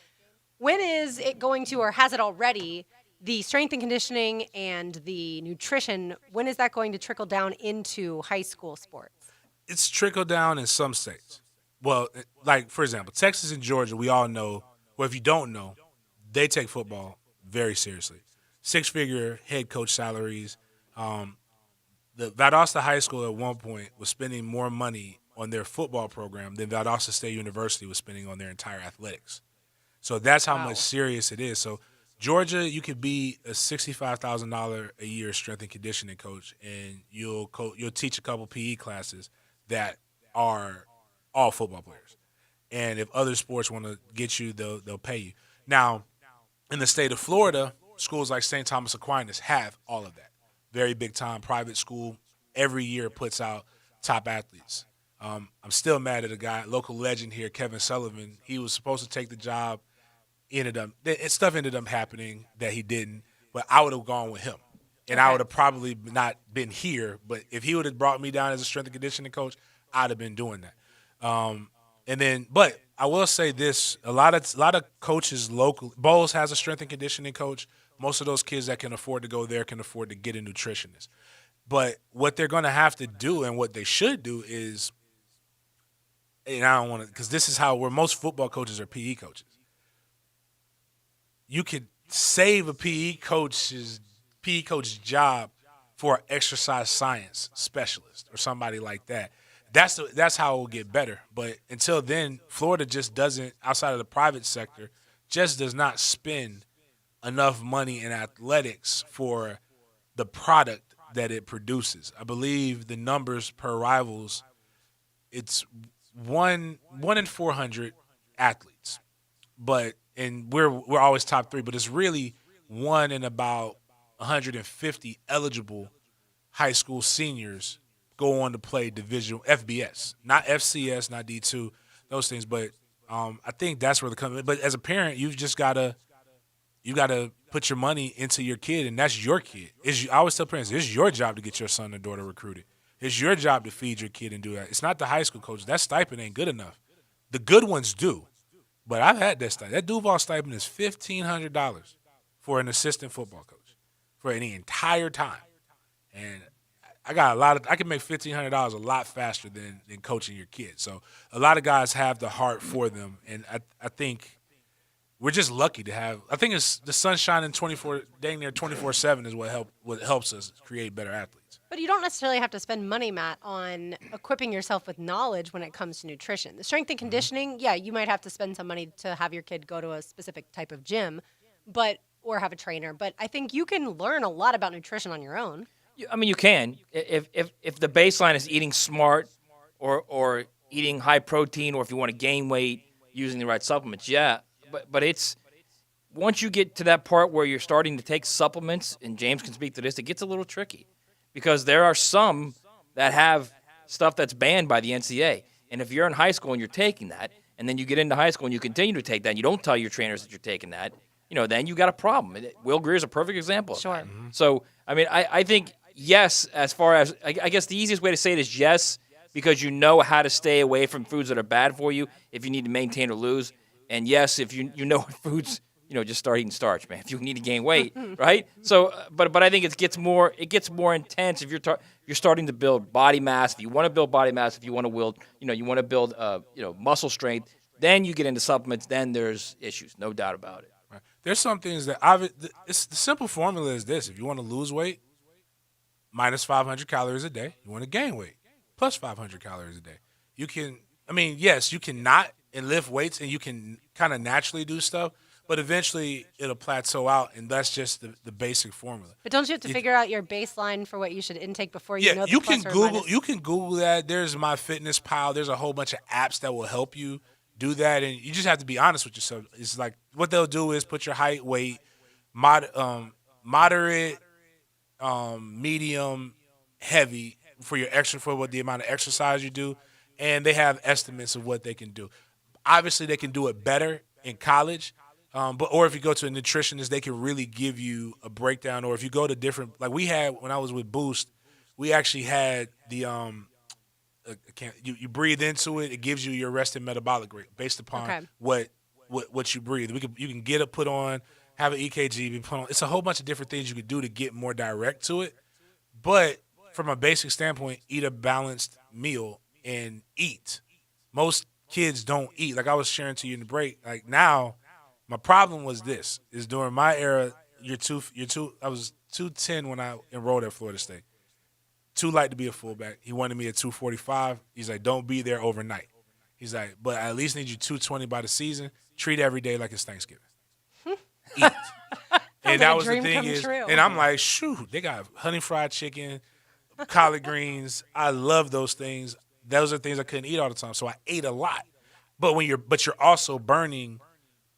When is it going to, or has it already, the strength and conditioning and the nutrition, when is that going to trickle down into high school sports? It's trickled down in some states. Well, like, for example, Texas and Georgia, we all know, well, if you don't know, they take football very seriously. Six-figure head coach salaries. The Valdosta High School at one point was spending more money on their football program than Valdosta State University was spending on their entire athletics. So that's how much serious it is. So Georgia, you could be a $65,000 a year strength and conditioning coach, and you'll teach a couple PE classes that are all football players. And if other sports want to get you, they'll pay you. Now, in the state of Florida, schools like St. Thomas Aquinas have all of that. Very big-time private school. Every year puts out top athletes. I'm still mad at a guy, local legend here, Kevin Sullivan. He was supposed to take the job. Stuff ended up happening that he didn't, but I would have gone with him. And I would have probably not been here, but if he would have brought me down as a strength and conditioning coach, I'd have been doing that. But I will say this: a lot of coaches locally. Bowles has a strength and conditioning coach. Most of those kids that can afford to go there can afford to get a nutritionist. But what they're going to have to do, and what they should do, is, and I don't want to, because this is where most football coaches are PE coaches. You could save a PE coach's job for an exercise science specialist or somebody like that. That's how it will get better. But until then, Florida just doesn't, outside of the private sector, just does not spend enough money in athletics for the product that it produces. I believe the numbers per Rivals, it's one in 400 athletes, and we're always top 3, but it's really 1 in about 150 eligible high school seniors go on to play division FBS, not FCS, not D2, those things. But I think that's where the company. But as a parent, you've just gotta put your money into your kid, and that's your kid. I always tell parents, it's your job to get your son or daughter recruited. It's your job to feed your kid and do that. It's not the high school coach. That stipend ain't good enough. The good ones do, but I've had that stipend. That Duval stipend is $1,500 for an assistant football coach for the entire time, and I can make $1,500 a lot faster than coaching your kids. So a lot of guys have the heart for them, and I think we're just lucky to have. I think it's the sun shining 24/7 is what helps us create better athletes. But you don't necessarily have to spend money, Matt, on equipping yourself with knowledge when it comes to nutrition. The strength and conditioning, yeah, you might have to spend some money to have your kid go to a specific type of gym, or have a trainer. But I think you can learn a lot about nutrition on your own. I mean, you can. If the baseline is eating smart or eating high protein, or if you want to gain weight using the right supplements, yeah. But it's once you get to that part where you're starting to take supplements, and James can speak to this, it gets a little tricky because there are some that have stuff that's banned by the NCAA. And if you're in high school and you're taking that, and then you get into high school and you continue to take that, and you don't tell your trainers that you're taking that, then you got a problem. Will Greer's a perfect example of Sure. that. So, I mean, I think, yes, as far as I guess the easiest way to say it is yes, because you know how to stay away from foods that are bad for you if you need to maintain or lose. And yes, if you know what foods, just start eating starch, man. If you need to gain weight, right? So, but I think it gets more intense if you're starting to build body mass. If you want to build body mass, if you want to build, muscle strength, then you get into supplements. Then there's issues, no doubt about it. Right. There's some things that it's the simple formula is this: if you want to lose weight, minus 500 calories a day. You want to gain weight, plus 500 calories a day. You can, yes, you can not and lift weights, and you can kind of naturally do stuff, but eventually it'll plateau out, and that's just the basic formula. But don't you have to figure out your baseline for what you should intake before you know the you plus can or Google. minus? You can Google that. There's MyFitnessPal. There's a whole bunch of apps that will help you do that, and you just have to be honest with yourself. It's like what they'll do is put your height, weight, moderate, medium, heavy for what the amount of exercise you do, and they have estimates of what they can do. Obviously, they can do it better in college, or if you go to a nutritionist, they can really give you a breakdown. Or if you go to different, like we had when I was with Boost, we actually had the you breathe into it. It gives you your resting metabolic rate based upon what you breathe. You can get it put on, have an EKG be put on. It's a whole bunch of different things you could do to get more direct to it. But from a basic standpoint, eat a balanced meal and eat. Most kids don't eat. Like I was sharing to you in the break. Like now, my problem was this: is during my era, I was 210 when I enrolled at Florida State. Too light to be a fullback. He wanted me at 245. He's like, don't be there overnight. He's like, but I at least need you 220 by the season. Treat every day like it's Thanksgiving. Eat. And that was the thing is, and I'm like, shoot, they got honey fried chicken, collard greens. I love those things. Those are things I couldn't eat all the time, so I ate a lot. But you're also burning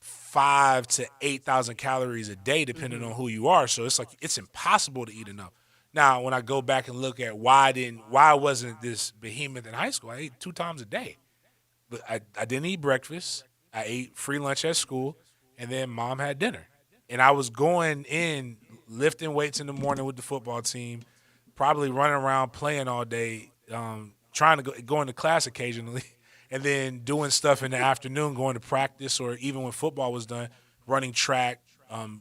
5,000 to 8,000 calories a day, depending on who you are. So it's like it's impossible to eat enough. Now, when I go back and look at why wasn't this behemoth in high school? I ate 2 times a day, but I didn't eat breakfast. I ate free lunch at school, and then mom had dinner. And I was going in, lifting weights in the morning with the football team, probably running around playing all day, trying to go into class occasionally, and then doing stuff in the afternoon, going to practice, or even when football was done, running track,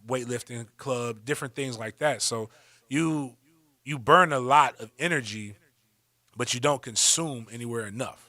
weightlifting club, different things like that. So you burn a lot of energy, but you don't consume anywhere enough.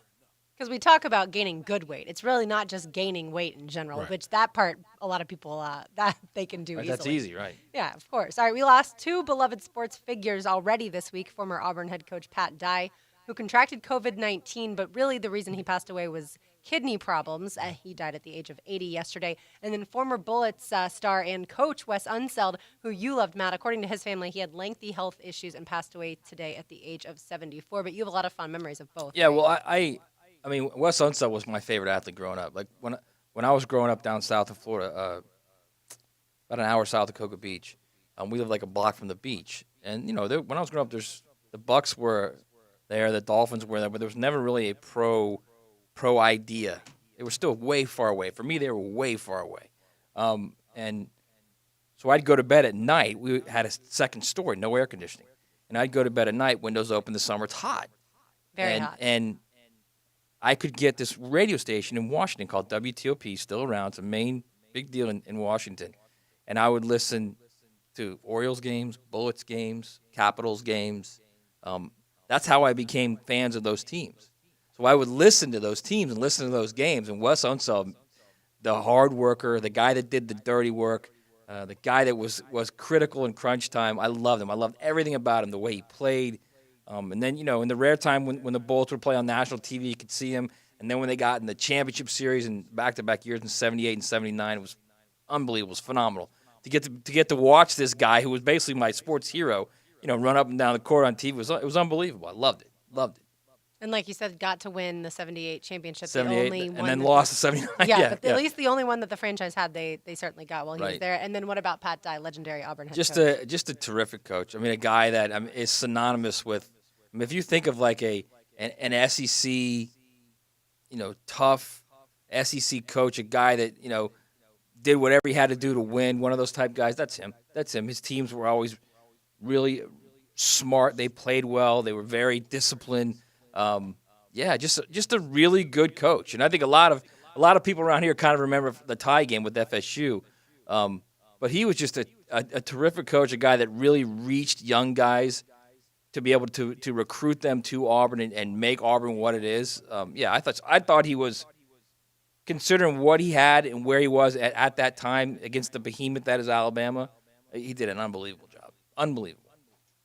Because we talk about gaining good weight. It's really not just gaining weight in general, which that part a lot of people that they can do easily. That's easy, right? Yeah, of course. All right, we lost 2 beloved sports figures already this week. Former Auburn head coach Pat Dye, who contracted COVID-19, but really the reason he passed away was kidney problems. He died at the age of 80 yesterday. And then former Bullets star and coach Wes Unseld, who you loved, Matt. According to his family, he had lengthy health issues and passed away today at the age of 74. But you have a lot of fond memories of both. Yeah, right? Well, I mean, Wes Unseld was my favorite athlete growing up. Like when I was growing up down south of Florida, about an hour south of Cocoa Beach, we lived like a block from the beach. And when I was growing up, the Bucks were there, the Dolphins were there, but there was never really a pro idea. They were still way far away. For me, they were way far away. And so I'd go to bed at night. We had a second story, no air conditioning, and I'd go to bed at night, windows open. The summer, it's hot, very hot, and I could get this radio station in Washington called WTOP, still around. It's a main big deal in Washington. And I would listen to Orioles games, Bullets games, Capitals games. That's how I became fans of those teams. So I would listen to those teams and listen to those games. And Wes Unseld, the hard worker, the guy that did the dirty work, the guy that was critical in crunch time, I loved him. I loved everything about him, the way he played. And then, in the rare time when the Bullets would play on national TV, you could see him. And then when they got in the championship series and back-to-back years in 78 and 79, it was unbelievable. It was phenomenal. To get to watch this guy who was basically my sports hero, run up and down the court on TV, it was unbelievable. I loved it. And like you said, got to win the 78 championship. 78, the only and one then lost the 79. But at least the only one that the franchise had, they certainly got while he was there. And then what about Pat Dye, legendary Auburn head coach? Just a terrific coach. I mean, a guy that is synonymous with. I mean, if you think of like an SEC, tough SEC coach, a guy that did whatever he had to do to win. One of those type guys. That's him. His teams were always really smart. They played well. They were very disciplined. Just a really good coach. And I think a lot of people around here kind of remember the tie game with FSU. But he was just a terrific coach, a guy that really reached young guys to be able to recruit them to Auburn and make Auburn what it is. I thought he was, considering what he had and where he was at that time against the behemoth that is Alabama, he did an unbelievable job. Unbelievable.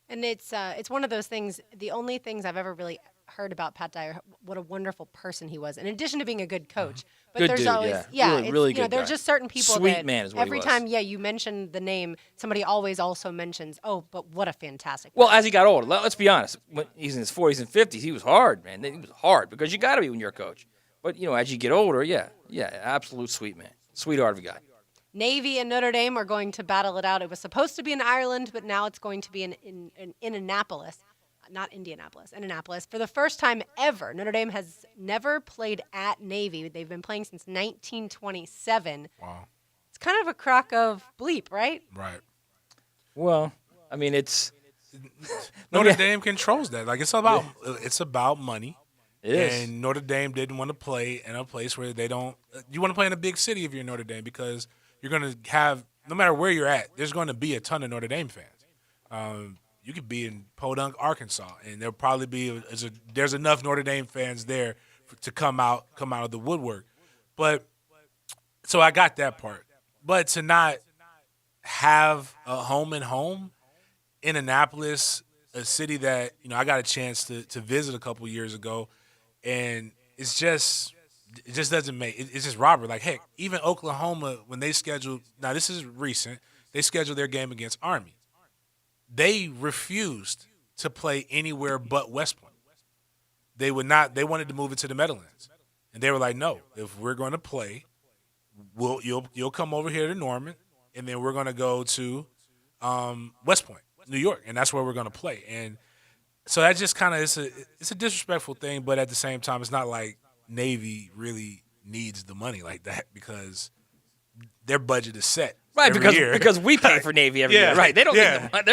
And it's one of those things, the only things I've ever really heard about Pat Dyer, what a wonderful person he was, in addition to being a good coach. But Good there's dude, always, really good there's guy. just certain people Sweet that man is what he every was. time, you mention the name, somebody always also mentions, but what a fantastic Well, person. as he got older, let's be honest, when he's in his 40s and 50s, he was hard, man. He was hard because you got to be when you're a coach. But, as you get older, absolute sweet man. Sweetheart of a guy. Navy and Notre Dame are going to battle it out. It was supposed to be in Ireland, but now it's going to be in Annapolis. Not Indianapolis, Indianapolis. For the first time ever, Notre Dame has never played at Navy. They've been playing since 1927. Wow. It's kind of a crock of bleep, right? Right. Well, I mean, it's Notre Dame controls that. Like, it's about money. It is. And Notre Dame didn't want to play in a place where they don't. You want to play in a big city if you're Notre Dame, because you're going to have, no matter where you're at, there's going to be a ton of Notre Dame fans. You could be in Podunk, Arkansas, and there'll probably be there's enough Notre Dame fans there to come out of the woodwork. But so I got that part. But to not have a home and home in Annapolis, a city that I got a chance to visit a couple years ago, and it just doesn't make it's just robbery. Like, heck, even Oklahoma, when they scheduled, now this is recent, they scheduled their game against Army. They refused to play anywhere but West Point. They would not. They wanted to move it to the Meadowlands, and they were like, "No, if we're going to play, you'll come over here to Norman, and then we're going to go to West Point, New York, and that's where we're going to play." And so that just kind of it's a disrespectful thing, but at the same time, it's not like Navy really needs the money like that, because their budget is set. Right, every year. because we pay for Navy every year. Right, they don't need the money.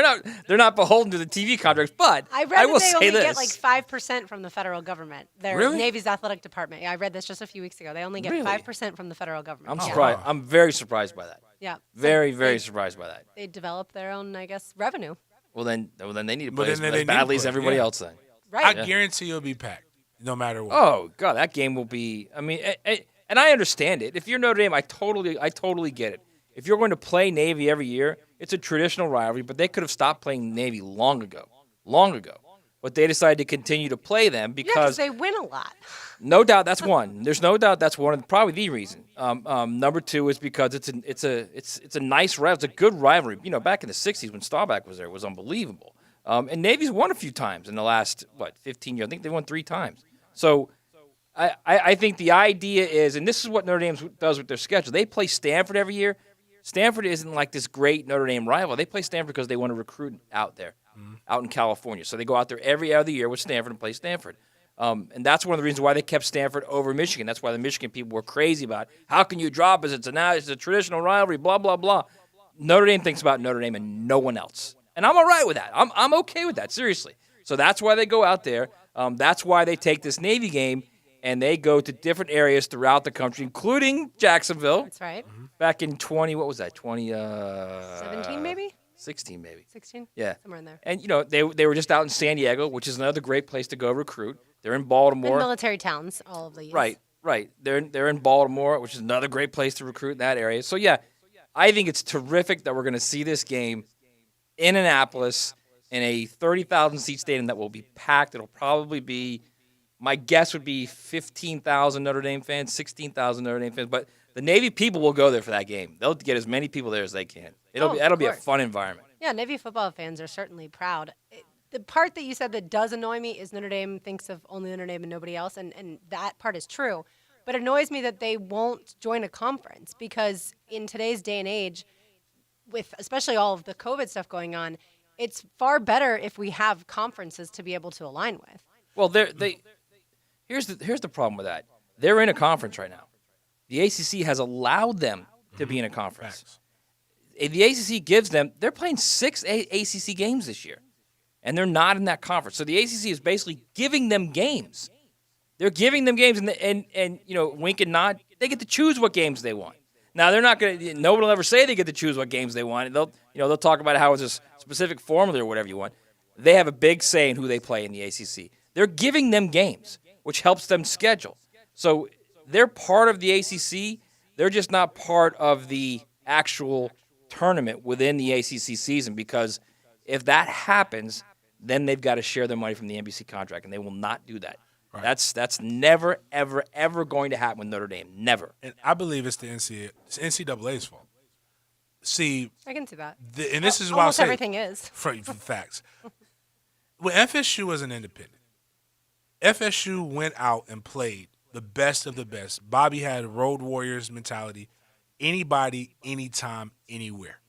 They're not beholden to the TV contracts. But I read will that they say only this: get like 5% from the federal government. Their Really? Navy's athletic department. Yeah, I read this just a few weeks ago. They only get 5% from the federal government. I'm surprised. I'm very surprised by that. Yeah. Very, very surprised by that. They develop their own, I guess, revenue. Well, then they need to But play then as they need badly to as play, everybody yeah. else. Then. Right. I guarantee you'll be packed, no matter what. Oh God, that game will be. I mean, and I understand it. If you're Notre Dame, I totally get it. If you're going to play Navy every year, it's a traditional rivalry, but they could have stopped playing Navy long ago. But they decided to continue to play them because they win a lot. No doubt that's one. There's no doubt that's one of probably the reason. Number two is because it's a nice rivalry. It's a good rivalry. Back in the '60s when Staubach was there, it was unbelievable. And Navy's won a few times in the last 15 years. I think they won 3 times. So I think the idea is, and this is what Notre Dame does with their schedule. They play Stanford every year. Stanford isn't like this great Notre Dame rival. They play Stanford because they want to recruit out there, out in California. So they go out there every other year with Stanford and play Stanford. And that's one of the reasons why they kept Stanford over Michigan. That's why the Michigan people were crazy about, how can you drop us? It's a traditional rivalry, blah, blah, blah. Notre Dame thinks about Notre Dame and no one else. And I'm all right with that. I'm okay with that, seriously. So that's why they go out there. That's why they take this Navy game and they go to different areas throughout the country, including Jacksonville. That's right. Back in 17 maybe? 16 maybe. 16? Yeah. Somewhere in there. And, they were just out in San Diego, which is another great place to go recruit. They're in Baltimore. And military towns, all of these. Right. They're in Baltimore, which is another great place to recruit in that area. So, yeah, I think it's terrific that we're going to see this game in Annapolis in a 30,000-seat stadium that will be packed. It'll probably be, my guess would be 15,000 Notre Dame fans, 16,000 Notre Dame fans. But the Navy people will go there for that game. They'll get as many people there as they can. That'll be a fun environment. Yeah, Navy football fans are certainly proud. The part that you said that does annoy me is Notre Dame thinks of only Notre Dame and nobody else, and that part is true. But it annoys me that they won't join a conference, because in today's day and age, with especially all of the COVID stuff going on, it's far better if we have conferences to be able to align with. Well, here's the problem with that. They're in a conference right now. The ACC has allowed them to be in a conference. The ACC gives them, they're playing 6 ACC games this year, and they're not in that conference. So the ACC is basically giving them games. They're giving them games, and wink and nod, they get to choose what games they want. Now, they're not going to, no one will ever say they get to choose what games they want. They'll talk about how it's a specific formula or whatever you want. They have a big say in who they play in the ACC. They're giving them games, which helps them schedule. So they're part of the ACC. They're just not part of the actual tournament within the ACC season, because if that happens, then they've got to share their money from the NBC contract, and they will not do that. Right. That's never, ever, ever going to happen with Notre Dame. Never. And I believe it's the NCAA's fault. See, I can see that. And this is why almost everything is. For facts. When FSU was an independent, FSU went out and played the best of the best. Bobby had Road Warriors mentality. Anybody, anytime, anywhere.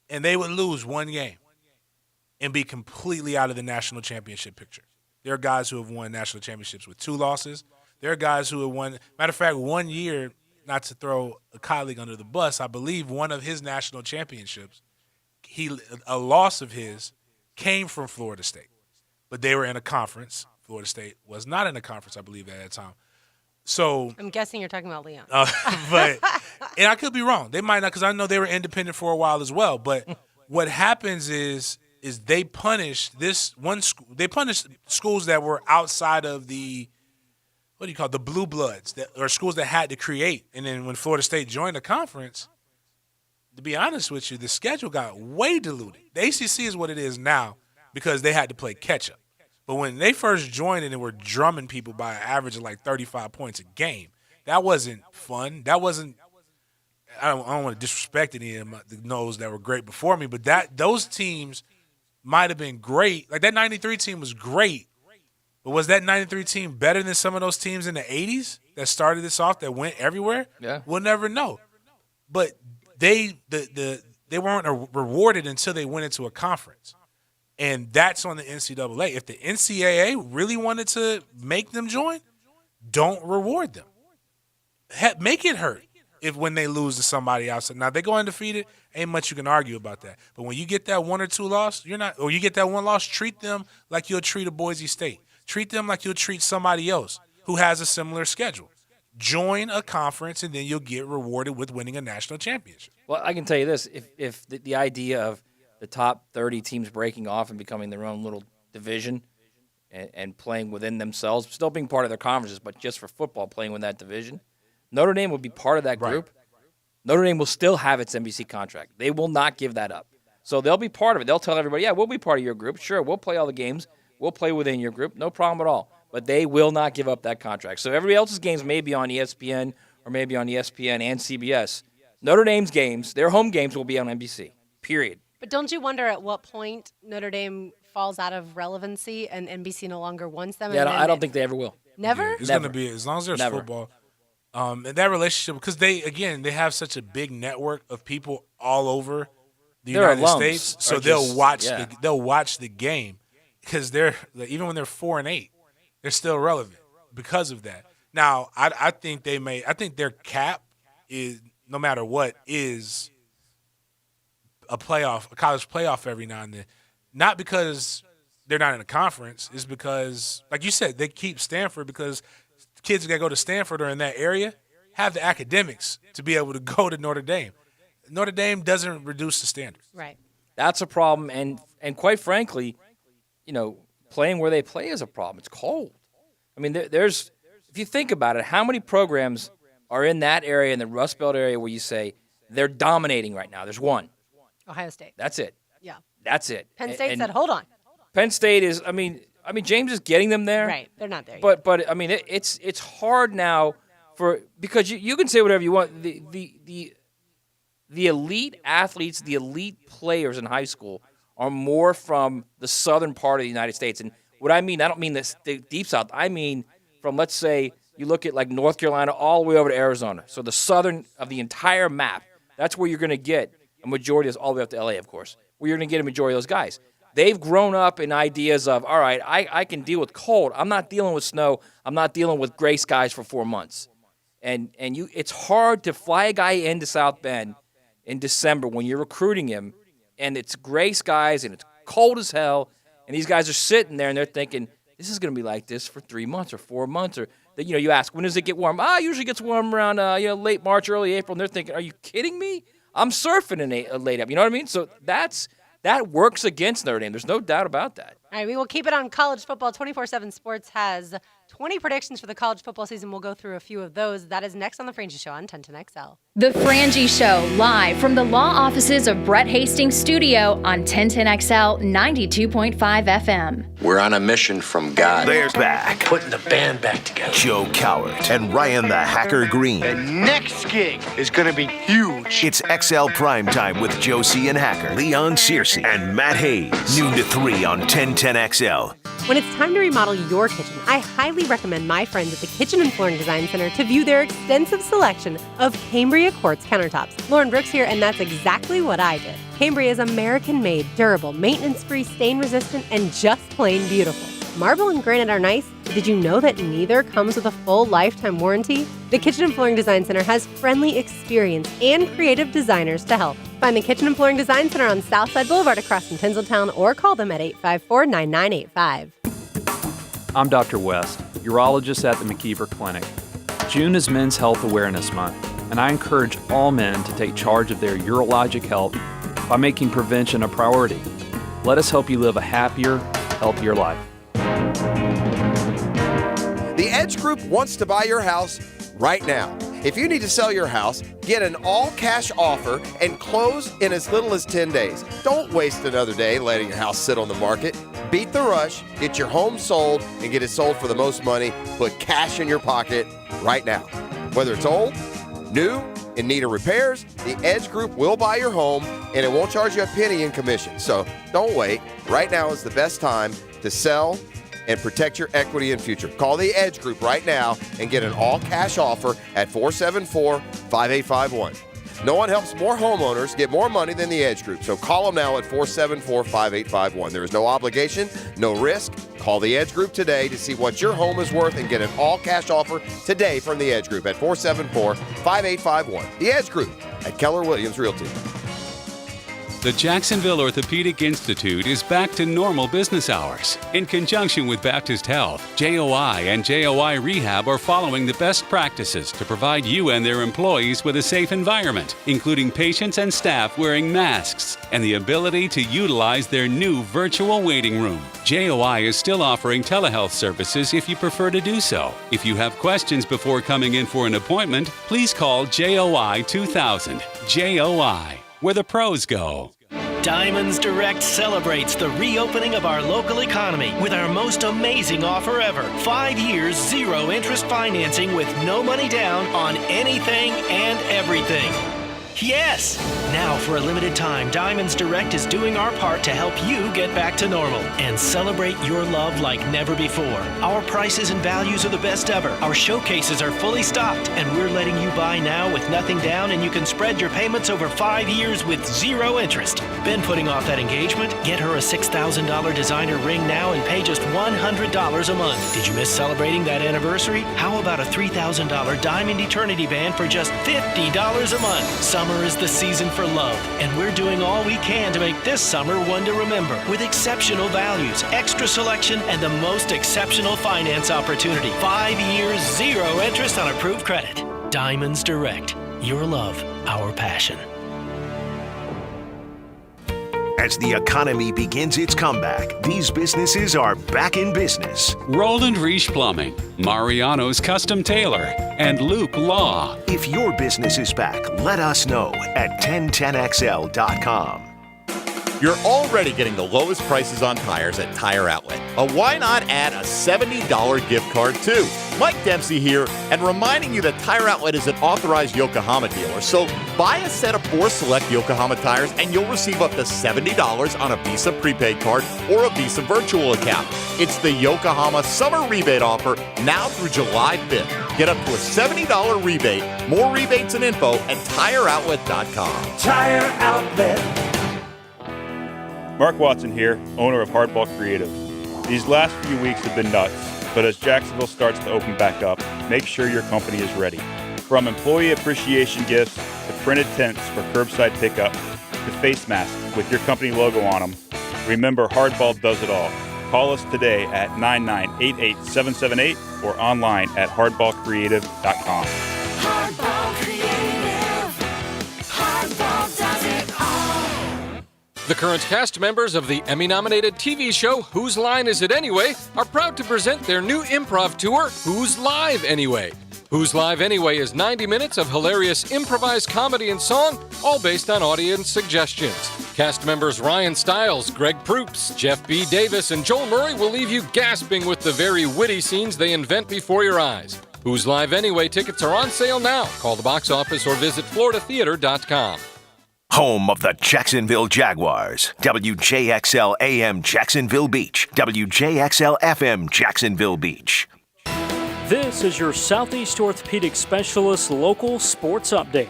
And they would lose one game and be completely out of the national championship picture. There are guys who have won national championships with 2 losses. There are guys who have won. Matter of fact, one year, not to throw a colleague under the bus, I believe one of his national championships, a loss of his came from Florida State. But they were in a conference. Florida State was not in a conference, I believe, at that time. So I'm guessing you're talking about Leon. And I could be wrong. They might not, because I know they were independent for a while as well. But what happens is they punish this one school. They punish schools that were outside of the, what do you call it, the blue bloods, or schools that had to create. And then when Florida State joined the conference, to be honest with you, the schedule got way diluted. The ACC is what it is now because they had to play catch up. But when they first joined and they were drumming people by an average of like 35 points a game, that wasn't fun. That wasn't. I don't want to disrespect any of those that were great before me, but those teams might have been great. Like that 93 team was great, but was that 93 team better than some of those teams in the 80s that started this off that went everywhere? Yeah. We'll never know. But they weren't rewarded until they went into a conference. And that's on the NCAA. If the NCAA really wanted to make them join, don't reward them. Make it hurt when they lose to somebody else. Now, they go undefeated, ain't much you can argue about that. But when you get that 1 or 2 loss, or you get that 1 loss, treat them like you'll treat a Boise State. Treat them like you'll treat somebody else who has a similar schedule. Join a conference, and then you'll get rewarded with winning a national championship. Well, I can tell you this. If the idea of the top 30 teams breaking off and becoming their own little division and playing within themselves, still being part of their conferences, but just for football, playing with that division, Notre Dame would be part of that group. Right. Notre Dame will still have its NBC contract. They will not give that up. So they'll be part of it. They'll tell everybody, yeah, we'll be part of your group. Sure, we'll play all the games. We'll play within your group. No problem at all. But they will not give up that contract. So everybody else's games may be on ESPN or maybe on ESPN and CBS. Notre Dame's games, their home games, will be on NBC, period. But don't you wonder at what point Notre Dame falls out of relevancy and NBC no longer wants them? Yeah, I don't think they ever will. Never? Yeah, it's going to be, as long as there's football. And that relationship, because they have such a big network of people all over the United States, so they'll watch the game, because they're, even when they're 4-8, they're still relevant because of that. Now, I think their cap is, no matter what, is a college playoff every now and then. Not because they're not in a conference, it's because, like you said, they keep Stanford because kids that go to Stanford or in that area have the academics to be able to go to Notre Dame. Notre Dame doesn't reduce the standards. Right. That's a problem, and quite frankly, playing where they play is a problem. It's cold. I mean, there's, if you think about it, how many programs are in that area, in the Rust Belt area, where you say they're dominating right now? There's one. Ohio State. That's it. Yeah. That's it. Penn State said, hold on. Penn State is, I mean, James is getting them there. Right. They're not there yet. But I mean, it's hard now because you can say whatever you want. The elite athletes, the elite players in high school are more from the southern part of the United States. And what I mean, I don't mean the deep south. I mean from, let's say, you look at like North Carolina all the way over to Arizona. So the southern of the entire map, that's where you're going to get a majority of, all the way up to LA, of course, where you're going to get a majority of those guys. They've grown up in ideas of, all right, I can deal with cold. I'm not dealing with snow. I'm not dealing with gray skies for 4 months. And it's hard to fly a guy into South Bend in December when you're recruiting him, and it's gray skies and it's cold as hell, and these guys are sitting there and they're thinking, this is going to be like this for 3 months or 4 months. Or you ask, when does it get warm? It usually gets warm around late March, early April. And they're thinking, are you kidding me? I'm surfing in late April. You know what I mean? So that works against Notre Dame. There's no doubt about that. All right, we will keep it on college football. 24/7 Sports has 20 predictions for the college football season. We'll go through a few of those. That is next on The Frangie Show on 1010XL. The Frangie Show, live from the law offices of Brett Hastings' studio on 1010XL 92.5 FM. We're on a mission from God. They're back. Putting the band back together. Joe Cowart and Ryan the Hacker Green. The next gig is going to be huge. It's XL Primetime with Josie and Hacker, Leon Searcy, and Matt Hayes. Noon to 3 on 1010XL. When it's time to remodel your kitchen, I highly recommend my friends at the Kitchen and Flooring Design Center to view their extensive selection of Cambria quartz countertops. Lauren Brooks here, and that's exactly what I did. Cambria is American-made, durable, maintenance-free, stain-resistant, and just plain beautiful. Marble and granite are nice, but did you know that neither comes with a full lifetime warranty? The Kitchen and Flooring Design Center has friendly, experienced, and creative designers to help. Find the Kitchen and Flooring Design Center on Southside Boulevard across from Tinseltown, or call them at 854-9985. I'm Dr. West, urologist at the McKeever Clinic. June is Men's Health Awareness Month, and I encourage all men to take charge of their urologic health by making prevention a priority. Let us help you live a happier, healthier life. The Edge Group wants to buy your house right now. If you need to sell your house, get an all-cash offer and close in as little as 10 days. Don't waste another day letting your house sit on the market. Beat the rush, get your home sold, and get it sold for the most money. Put cash in your pocket right now. Whether it's old, new, in need of repairs, the Edge Group will buy your home, and it won't charge you a penny in commission. So don't wait. Right now is the best time to sell and protect your equity and future. Call the Edge Group right now and get an all-cash offer at 474-5851. No one helps more homeowners get more money than the Edge Group, so call them now at 474-5851. There is no obligation, no risk. Call the Edge Group today to see what your home is worth and get an all-cash offer today from the Edge Group at 474-5851. The Edge Group at Keller Williams Realty. The Jacksonville Orthopedic Institute is back to normal business hours. In conjunction with Baptist Health, JOI and JOI Rehab are following the best practices to provide you and their employees with a safe environment, including patients and staff wearing masks and the ability to utilize their new virtual waiting room. JOI is still offering telehealth services if you prefer to do so. If you have questions before coming in for an appointment, please call JOI 2000. JOI, where the pros go. Diamonds Direct celebrates the reopening of our local economy with our most amazing offer ever. 5 years, 0 interest financing with no money down on anything and everything. Yes! Now, for a limited time, Diamonds Direct is doing our part to help you get back to normal and celebrate your love like never before. Our prices and values are the best ever. Our showcases are fully stocked, and we're letting you buy now with nothing down, and you can spread your payments over 5 years with 0 interest. Been putting off that engagement? Get her a $6,000 designer ring now and pay just $100 a month. Did you miss celebrating that anniversary? How about a $3,000 Diamond Eternity Band for just $50 a month? Summer is the season for love, and we're doing all we can to make this summer one to remember with exceptional values, extra selection, and the most exceptional finance opportunity. 5 years, 0 interest on approved credit. Diamonds Direct. Your love, our passion. As the economy begins its comeback, these businesses are back in business. Roland Reich Plumbing, Mariano's Custom Tailor, and Luke Law. If your business is back, let us know at 1010XL.com. You're already getting the lowest prices on tires at Tire Outlet. Why not add a $70 gift card too? Mike Dempsey here, and reminding you that Tire Outlet is an authorized Yokohama dealer. So buy a set of 4 select Yokohama tires and you'll receive up to $70 on a Visa prepaid card or a Visa virtual account. It's the Yokohama summer rebate offer now through July 5th. Get up to a $70 rebate. More rebates and info at TireOutlet.com. Tire Outlet. Mark Watson here, owner of Hardball Creative. These last few weeks have been nuts, but as Jacksonville starts to open back up, make sure your company is ready. From employee appreciation gifts to printed tents for curbside pickup to face masks with your company logo on them, remember Hardball does it all. Call us today at 998-8778 or online at hardballcreative.com. Hardball Creative. Hardball does it all. The current cast members of the Emmy-nominated TV show Whose Line Is It Anyway are proud to present their new improv tour, Who's Live Anyway? Who's Live Anyway is 90 minutes of hilarious improvised comedy and song, all based on audience suggestions. Cast members Ryan Stiles, Greg Proops, Jeff B. Davis, and Joel Murray will leave you gasping with the very witty scenes they invent before your eyes. Who's Live Anyway tickets are on sale now. Call the box office or visit floridatheater.com. Home of the Jacksonville Jaguars. WJXL AM Jacksonville Beach. WJXL FM Jacksonville Beach. This is your Southeast Orthopedic Specialist local sports update.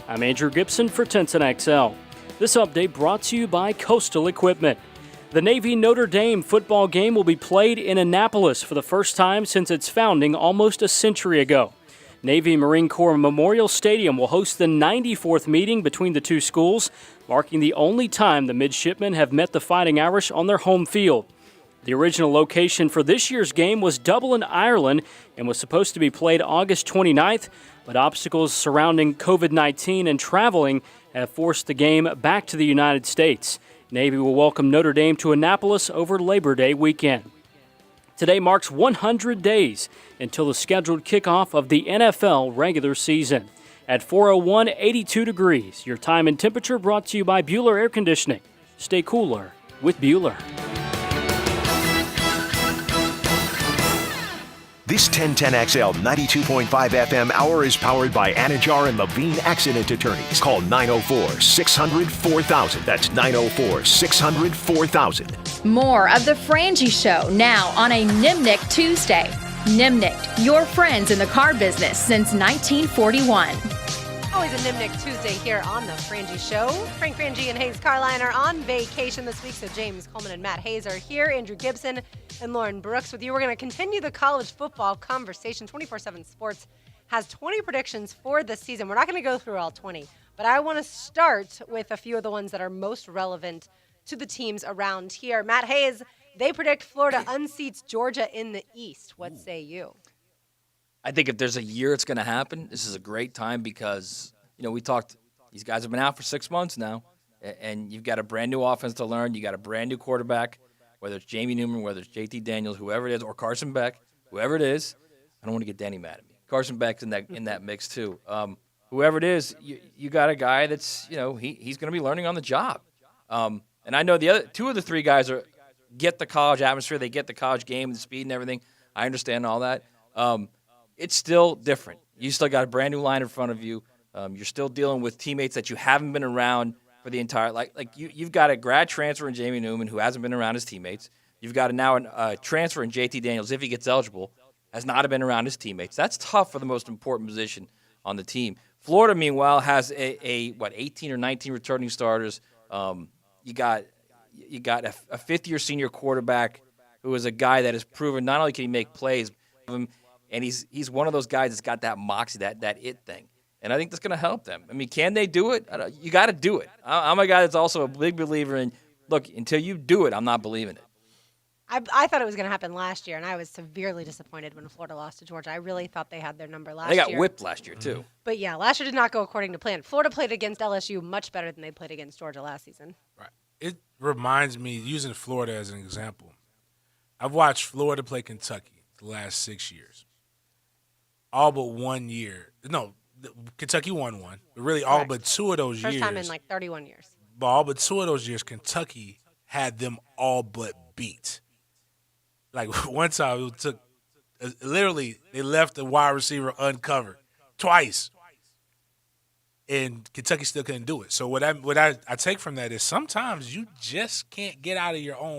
I'm Andrew Gibson for 1010XL. This update brought to you by Coastal Equipment. The Navy-Notre Dame football game will be played in Annapolis for the first time since its founding almost a century ago. Navy Marine Corps Memorial Stadium will host the 94th meeting between the two schools, marking the only time the midshipmen have met the Fighting Irish on their home field. The original location for this year's game was Dublin, Ireland, and was supposed to be played August 29th, but obstacles surrounding COVID-19 and traveling have forced the game back to the United States. Navy will welcome Notre Dame to Annapolis over Labor Day weekend. Today marks 100 days until the scheduled kickoff of the NFL regular season. At 4:01, 82 degrees. Your time and temperature brought to you by Bueller Air Conditioning. Stay cooler with Bueller. This 1010XL 92.5 FM hour is powered by Anajar and Levine Accident Attorneys. Call 904-600-4000. That's 904-600-4000. More of The Frangie Show now on a Nimnik Tuesday. Nimnik, your friends in the car business since 1941. Always a Nimnik Tuesday here on The Frangie Show. Frank Frangie and Hayes Carline are on vacation this week, so James Coleman and Matt Hayes are here. Andrew Gibson and Lauren Brooks with you. We're going to continue the college football conversation. 24/7 Sports has 20 predictions for this season. We're not going to go through all 20, but I want to start with a few of the ones that are most relevant to the teams around here. Matt Hayes, they predict Florida unseats Georgia in the East. What say you? I think if there's a year it's going to happen, this is a great time because, we talked, these guys have been out for 6 months now, and you've got a brand-new offense to learn. You got a brand-new quarterback, whether it's Jamie Newman, whether it's JT Daniels, whoever it is, or Carson Beck, whoever it is. I don't want to get Danny mad at me. Carson Beck's in that mix too. Whoever it is, you got a guy that's, he's going to be learning on the job. And I know the other two of the three guys get the college atmosphere, they get the college game, the speed and everything. I understand all that. It's still different. You still got a brand new line in front of you. You're still dealing with teammates that you haven't been around for the entire you've got a grad transfer in Jamie Newman who hasn't been around his teammates. You've got a transfer in JT Daniels if he gets eligible, has not been around his teammates. That's tough for the most important position on the team. Florida, meanwhile, has 18 or 19 returning starters. You got a fifth-year senior quarterback who is a guy that has proven not only can he make plays, and he's one of those guys that's got that moxie, that it thing. And I think that's going to help them. I mean, can they do it? You got to do it. I'm a guy that's also a big believer in, look, until you do it, I'm not believing it. I thought it was going to happen last year, and I was severely disappointed when Florida lost to Georgia. I really thought they had their number last year. They got whipped last year, too. But, yeah, last year did not go according to plan. Florida played against LSU much better than they played against Georgia last season. Right. It reminds me, using Florida as an example, I've watched Florida play Kentucky the last 6 years. All but 1 year. No, Kentucky won one. But really, all but two of those years. First time in 31 years. But all but two of those years, Kentucky had them all but beat. One time, it took literally they left the wide receiver uncovered twice, and Kentucky still couldn't do it. So what I take from that is sometimes you just can't get out of your own